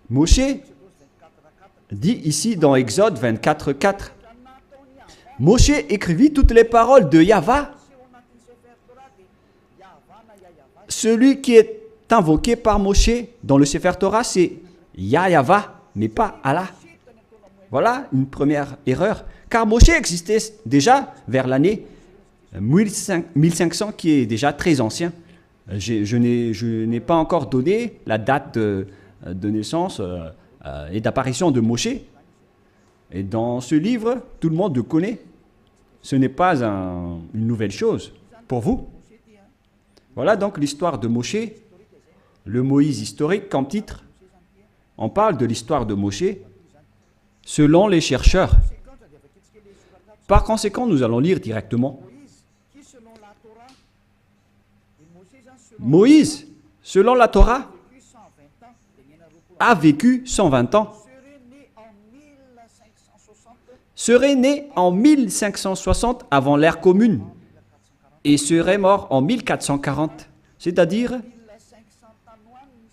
Moshe dit ici dans Exode 24, 4. Moshe écrivit toutes les paroles de Yahva. Celui qui est invoqué par Moshe dans le Sefer Torah, c'est Yahva, mais pas Allah. Voilà une première erreur. Car Moshe existait déjà vers l'année 1500, qui est déjà très ancien. Je n'ai pas encore donné la date de naissance et d'apparition de Moshe. Et dans ce livre, tout le monde le connaît. Ce n'est pas une nouvelle chose pour vous. Voilà donc l'histoire de Moshe, le Moïse historique comme titre. On parle de l'histoire de Moshe selon les chercheurs. Par conséquent, nous allons lire directement. Moïse, selon la Torah, a vécu 120 ans. Serait né en 1560 avant l'ère commune et serait mort en 1440, c'est-à-dire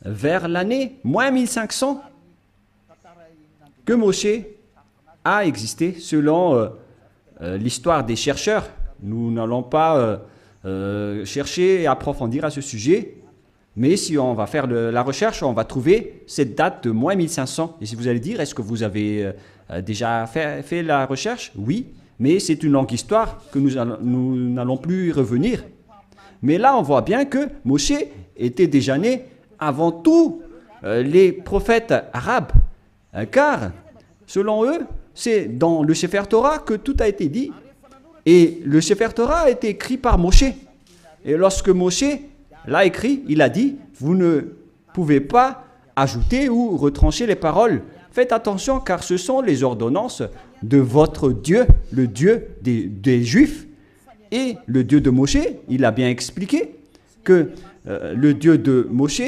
vers l'année moins 1500 que Moshe a existé selon l'histoire des chercheurs. Nous n'allons pas chercher et approfondir à ce sujet, mais si on va faire la recherche, on va trouver cette date de moins 1500. Et si vous allez dire, est-ce que vous avez déjà fait la recherche? Oui, mais c'est une longue histoire que nous n'allons plus y revenir. Mais là, on voit bien que Moshe était déjà né avant tous les prophètes arabes, car selon eux, c'est dans le Sefer Torah que tout a été dit. Et le Sefer Torah a été écrit par Moshe. Et lorsque Moshe l'a écrit, il a dit, vous ne pouvez pas ajouter ou retrancher les paroles. Faites attention car ce sont les ordonnances de votre Dieu, le Dieu des Juifs. Et le Dieu de Moshe, il a bien expliqué que le Dieu de Moshe,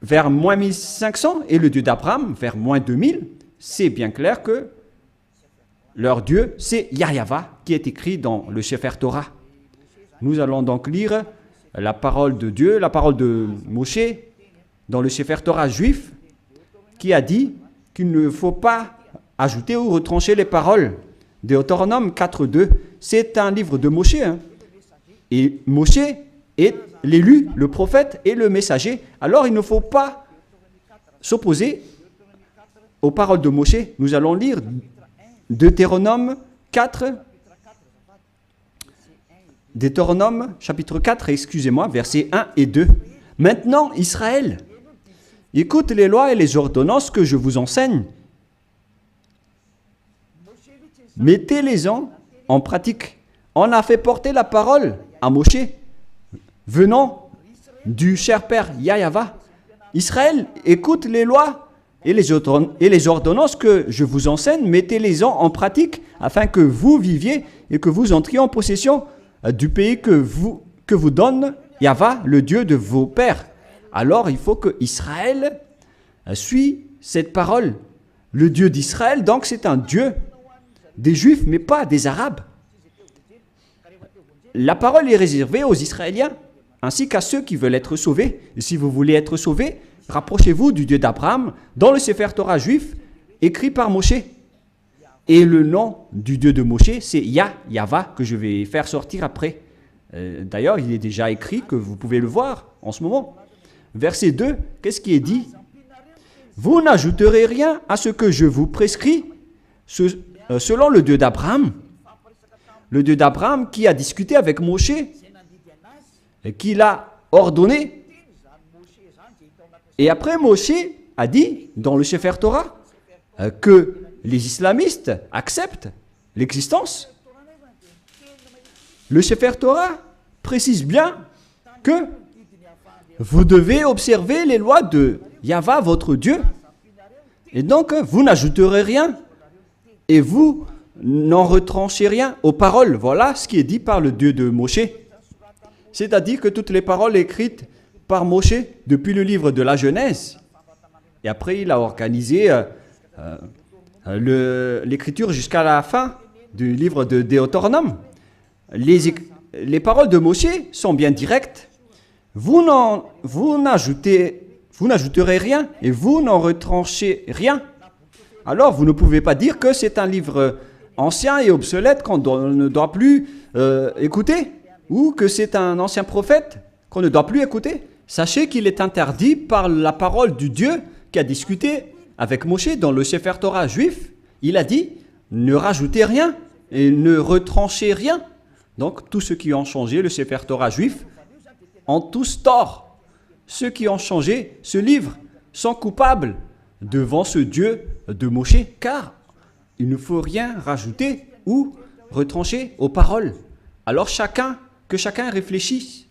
vers moins 1500, et le Dieu d'Abraham, vers moins 2000, c'est bien clair que leur Dieu, c'est Yahva, qui est écrit dans le Sefer Torah. Nous allons donc lire la parole de Dieu, la parole de Moshe, dans le Sefer Torah juif, qui a dit qu'il ne faut pas ajouter ou retrancher les paroles. Deutéronome 4.2, c'est un livre de Moshe. Et Moshe est l'élu, le prophète et le messager. Alors il ne faut pas s'opposer aux paroles de Moshe. Nous allons lire Deutéronome 4, Deutéronome chapitre 4, excusez-moi, versets 1 et 2. Maintenant, Israël, écoute les lois et les ordonnances que je vous enseigne. Mettez-les-en en pratique. On a fait porter la parole à Moshe, venant du cher père Yahva. Israël, écoute les lois et les ordonnances que je vous enseigne, mettez-les-en en pratique afin que vous viviez et que vous entriez en possession du pays que vous donne Yahva, le Dieu de vos pères. Alors il faut que Israël suit cette parole. Le Dieu d'Israël, donc c'est un Dieu des Juifs, mais pas des Arabes. la parole est réservée aux Israéliens, ainsi qu'à ceux qui veulent être sauvés. Et si vous voulez être sauvés, rapprochez-vous du Dieu d'Abraham dans le Sefer Torah juif, écrit par Moshe. Et le nom du Dieu de Moshe, c'est Yahva, que je vais faire sortir après. D'ailleurs, il est déjà écrit, que vous pouvez le voir en ce moment. Verset 2, qu'est-ce qui est dit? Vous n'ajouterez rien à ce que je vous prescris, selon le Dieu d'Abraham. Le Dieu d'Abraham qui a discuté avec Moshe, et qui l'a ordonné. Et après, Moshe a dit, dans le Sefer Torah, que les islamistes acceptent l'existence. Le Sefer Torah précise bien que vous devez observer les lois de Yahva, votre Dieu. Et donc, vous n'ajouterez rien. Et vous n'en retranchez rien aux paroles. Voilà ce qui est dit par le Dieu de Moshe. C'est-à-dire que toutes les paroles écrites par Moshe depuis le livre de la Genèse. Et après, il a organisé l'écriture jusqu'à la fin du livre de Deutéronome. Les paroles de Moshe sont bien directes. Vous n'ajouterez rien et vous n'en retranchez rien. Alors, vous ne pouvez pas dire que c'est un livre ancien et obsolète qu'on ne doit plus écouter, ou que c'est un ancien prophète qu'on ne doit plus écouter. Sachez qu'il est interdit par la parole du Dieu qui a discuté avec Moshe dans le Sefer Torah juif. Il a dit, ne rajoutez rien et ne retranchez rien. Donc, tous ceux qui ont changé le Sefer Torah juif ont tous tort. Ceux qui ont changé ce livre sont coupables devant ce Dieu de Moshe, car il ne faut rien rajouter ou retrancher aux paroles. Alors que chacun réfléchisse.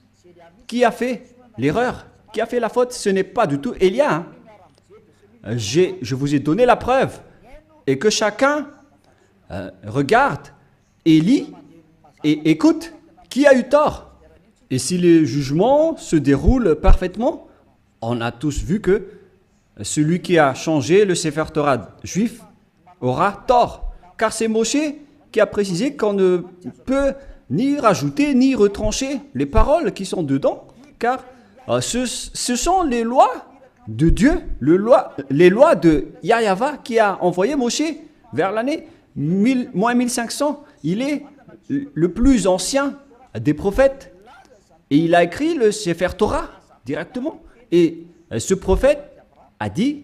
Qui a fait l'erreur? Qui a fait la faute? Ce n'est pas du tout Élia. Je vous ai donné la preuve. Et que chacun regarde et lit et écoute qui a eu tort. Et si les jugements se déroulent parfaitement, on a tous vu que celui qui a changé le Sefer Torah juif aura tort. Car c'est Moshe qui a précisé qu'on ne peut ni rajouter ni retrancher les paroles qui sont dedans. Car ce sont les lois de Dieu, les lois de Yahva qui a envoyé Moshe vers l'année 1500. Il est le plus ancien des prophètes. Et il a écrit le Sefer Torah directement. Et ce prophète a dit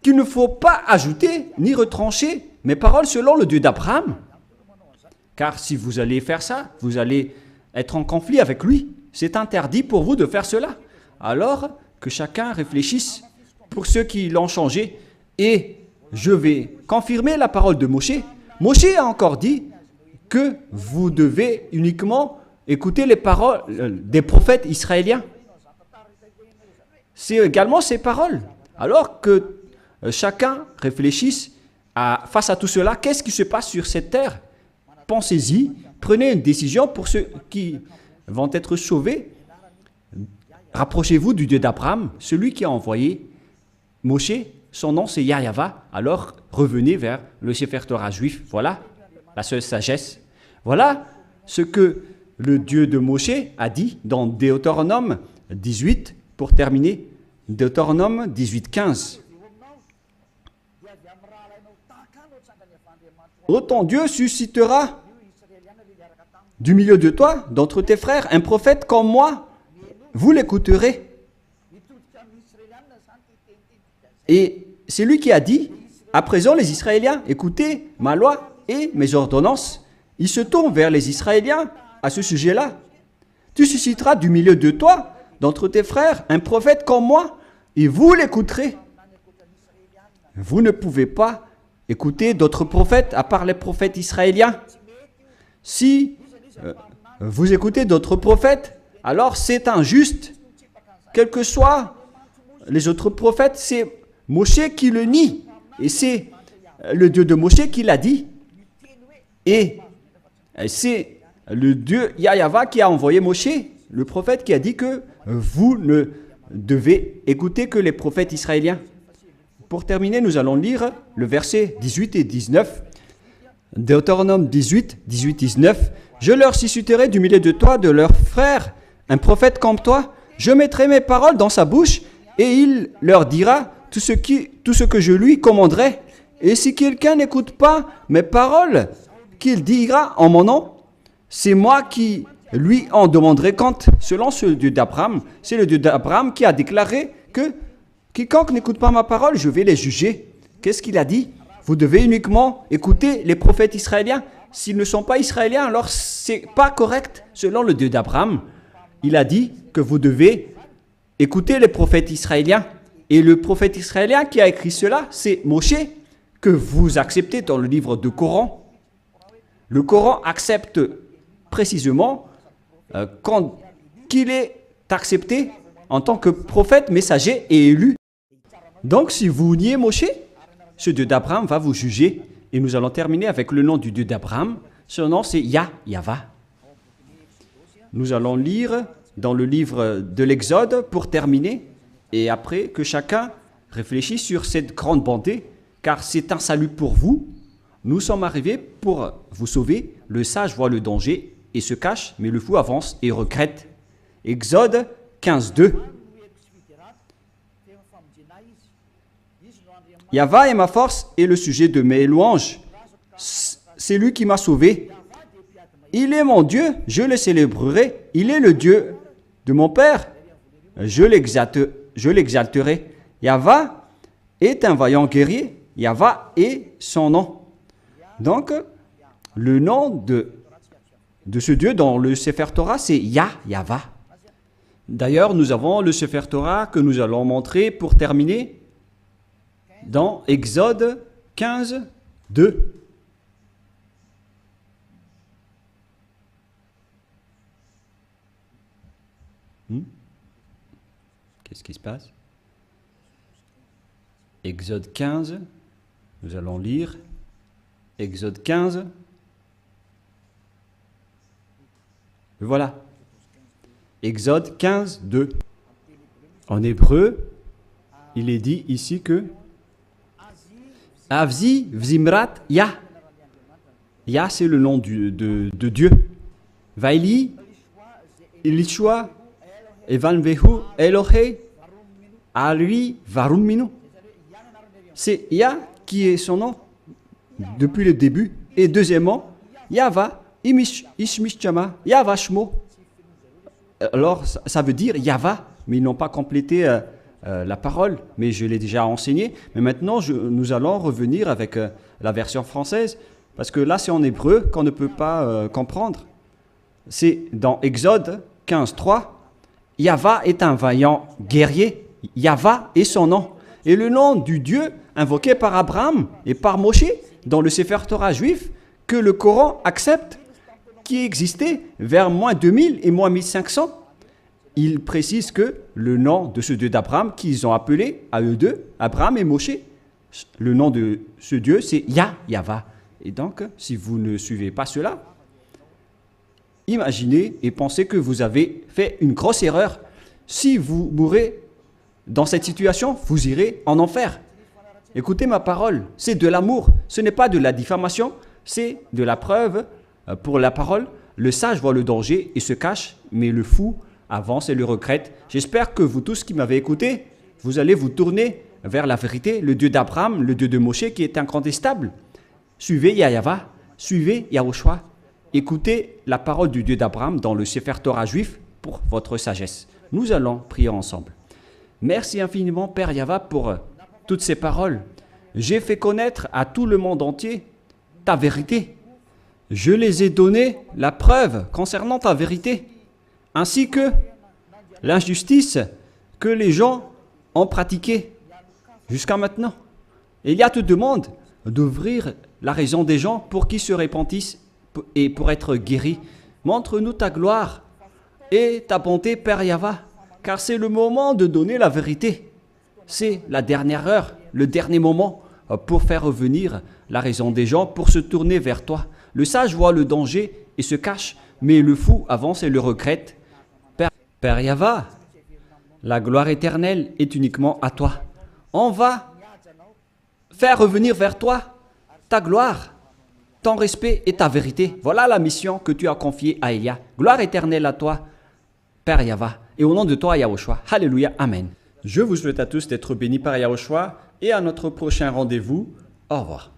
qu'il ne faut pas ajouter ni retrancher mes paroles selon le Dieu d'Abraham. Car si vous allez faire ça, vous allez être en conflit avec lui. C'est interdit pour vous de faire cela. Alors que chacun réfléchisse pour ceux qui l'ont changé. Et je vais confirmer la parole de Moshe. Moshe a encore dit que vous devez uniquement écouter les paroles des prophètes israéliens. C'est également ces paroles. Alors que chacun réfléchisse face à tout cela, qu'est-ce qui se passe sur cette terre? Pensez-y, prenez une décision pour ceux qui vont être sauvés. Rapprochez-vous du Dieu d'Abraham, celui qui a envoyé Moshe. Son nom c'est Yahva. Alors revenez vers le Sefer Torah juif. Voilà la seule sagesse. Voilà ce que le Dieu de Moshe a dit dans Deutéronome 18, pour terminer. Deutéronome 18, 15. Oh, ton Dieu suscitera du milieu de toi, d'entre tes frères, un prophète comme moi. Vous l'écouterez. Et c'est lui qui a dit, à présent les Israéliens, écoutez ma loi et mes ordonnances. Il se tourne vers les Israéliens à ce sujet-là. Tu susciteras du milieu de toi, d'entre tes frères, un prophète comme moi, et vous l'écouterez. Vous ne pouvez pas écouter d'autres prophètes à part les prophètes israéliens. Si vous écoutez d'autres prophètes, alors c'est injuste. Quels que soient les autres prophètes, c'est Moshe qui le nie. Et c'est le Dieu de Moshe qui l'a dit. Et c'est le Dieu Yahva qui a envoyé Moshe, le prophète, qui a dit que vous ne devez écouter que les prophètes israéliens. Pour terminer, nous allons lire le verset 18 et 19. Deutéronome 18, 18, 19. Je leur susciterai du milieu de toi, de leurs frères, un prophète comme toi. Je mettrai mes paroles dans sa bouche et il leur dira tout ce que je lui commanderai. Et si quelqu'un n'écoute pas mes paroles qu'il dira en mon nom, c'est moi qui lui en demanderai compte. Selon ce Dieu d'Abraham, c'est le Dieu d'Abraham qui a déclaré que quiconque n'écoute pas ma parole, je vais les juger. Qu'est-ce qu'il a dit? Vous devez uniquement écouter les prophètes israéliens. S'ils ne sont pas israéliens, alors c'est pas correct. Selon le Dieu d'Abraham, il a dit que vous devez écouter les prophètes israéliens. Et le prophète israélien qui a écrit cela, c'est Moshe, que vous acceptez dans le livre du Coran. Le Coran accepte précisément qu'il est accepté en tant que prophète, messager et élu. Donc si vous niez Moshe, ce Dieu d'Abraham va vous juger. Et nous allons terminer avec le nom du Dieu d'Abraham. Son nom c'est Yahva. Nous allons lire dans le livre de l'Exode pour terminer. Et après que chacun réfléchisse sur cette grande bonté, car c'est un salut pour vous. Nous sommes arrivés pour vous sauver. Le sage voit le danger et se cache, mais le fou avance et regrette. Exode 15:2. Yahva est ma force et le sujet de mes louanges. C'est lui qui m'a sauvé. Il est mon Dieu, je le célébrerai. Il est le Dieu de mon Père. Je l'exalterai. Yahva est un vaillant guerrier. Yahva est son nom. Donc, le nom de ce Dieu dans le Sefer Torah, c'est Yahva. D'ailleurs, nous avons le Sefer Torah que nous allons montrer pour terminer dans Exode 15:2. Qu'est-ce qui se passe? Exode 15, nous allons lire Exode 15. Voilà. Exode 15:2. En hébreu, il est dit ici que Avzi Vzimrat Yah. Yah, c'est le nom de Dieu. Vaili, Ilishua, Evanvehu, Elohe, Alui, Varuminu. C'est Yah qui est son nom depuis le début. Et deuxièmement, Yahva, Ishmishchama, Yahva Shmo. Alors, ça veut dire Yahva, mais ils n'ont pas complété la parole, mais je l'ai déjà enseigné. Mais maintenant, nous allons revenir avec la version française, parce que là, c'est en hébreu qu'on ne peut pas comprendre. C'est dans Exode 15:3. Yahva est un vaillant guerrier. Yahva est son nom. Et le nom du Dieu invoqué par Abraham et par Moshe dans le Sefer Torah juif, que le Coran accepte, qui existait vers moins 2000 et moins 1500. Il précise que le nom de ce Dieu d'Abraham qu'ils ont appelé à eux deux, Abraham et Moshe, le nom de ce Dieu, c'est Yahva. Et donc, si vous ne suivez pas cela, imaginez et pensez que vous avez fait une grosse erreur. Si vous mourrez dans cette situation, vous irez en enfer. Écoutez ma parole, c'est de l'amour, ce n'est pas de la diffamation, c'est de la preuve pour la parole. Le sage voit le danger et se cache, mais le fou avance et le regrette. J'espère que vous tous qui m'avez écouté, vous allez vous tourner vers la vérité, le Dieu d'Abraham, le Dieu de Moshe qui est incontestable. Suivez Yahva, suivez Yahushua. Écoutez la parole du Dieu d'Abraham dans le Sefer Torah juif pour votre sagesse. Nous allons prier ensemble. Merci infiniment, Père Yahva, pour toutes ces paroles. J'ai fait connaître à tout le monde entier ta vérité. Je les ai donné la preuve concernant ta vérité, ainsi que l'injustice que les gens ont pratiquée jusqu'à maintenant. Elias te demande d'ouvrir la raison des gens pour qu'ils se repentissent et pour être guéris. Montre-nous ta gloire et ta bonté, Père Yahva, car c'est le moment de donner la vérité. C'est la dernière heure, le dernier moment pour faire revenir la raison des gens, pour se tourner vers toi. Le sage voit le danger et se cache, mais le fou avance et le regrette. Père Yahva, la gloire éternelle est uniquement à toi. On va faire revenir vers toi ta gloire ton respect et ta vérité. Voilà la mission que tu as confiée à Elia. Gloire éternelle à toi, Père Yahva. Et au nom de toi, Yahushua. Alléluia. Amen. Je vous souhaite à tous d'être bénis par Yahushua et à notre prochain rendez-vous. Au revoir.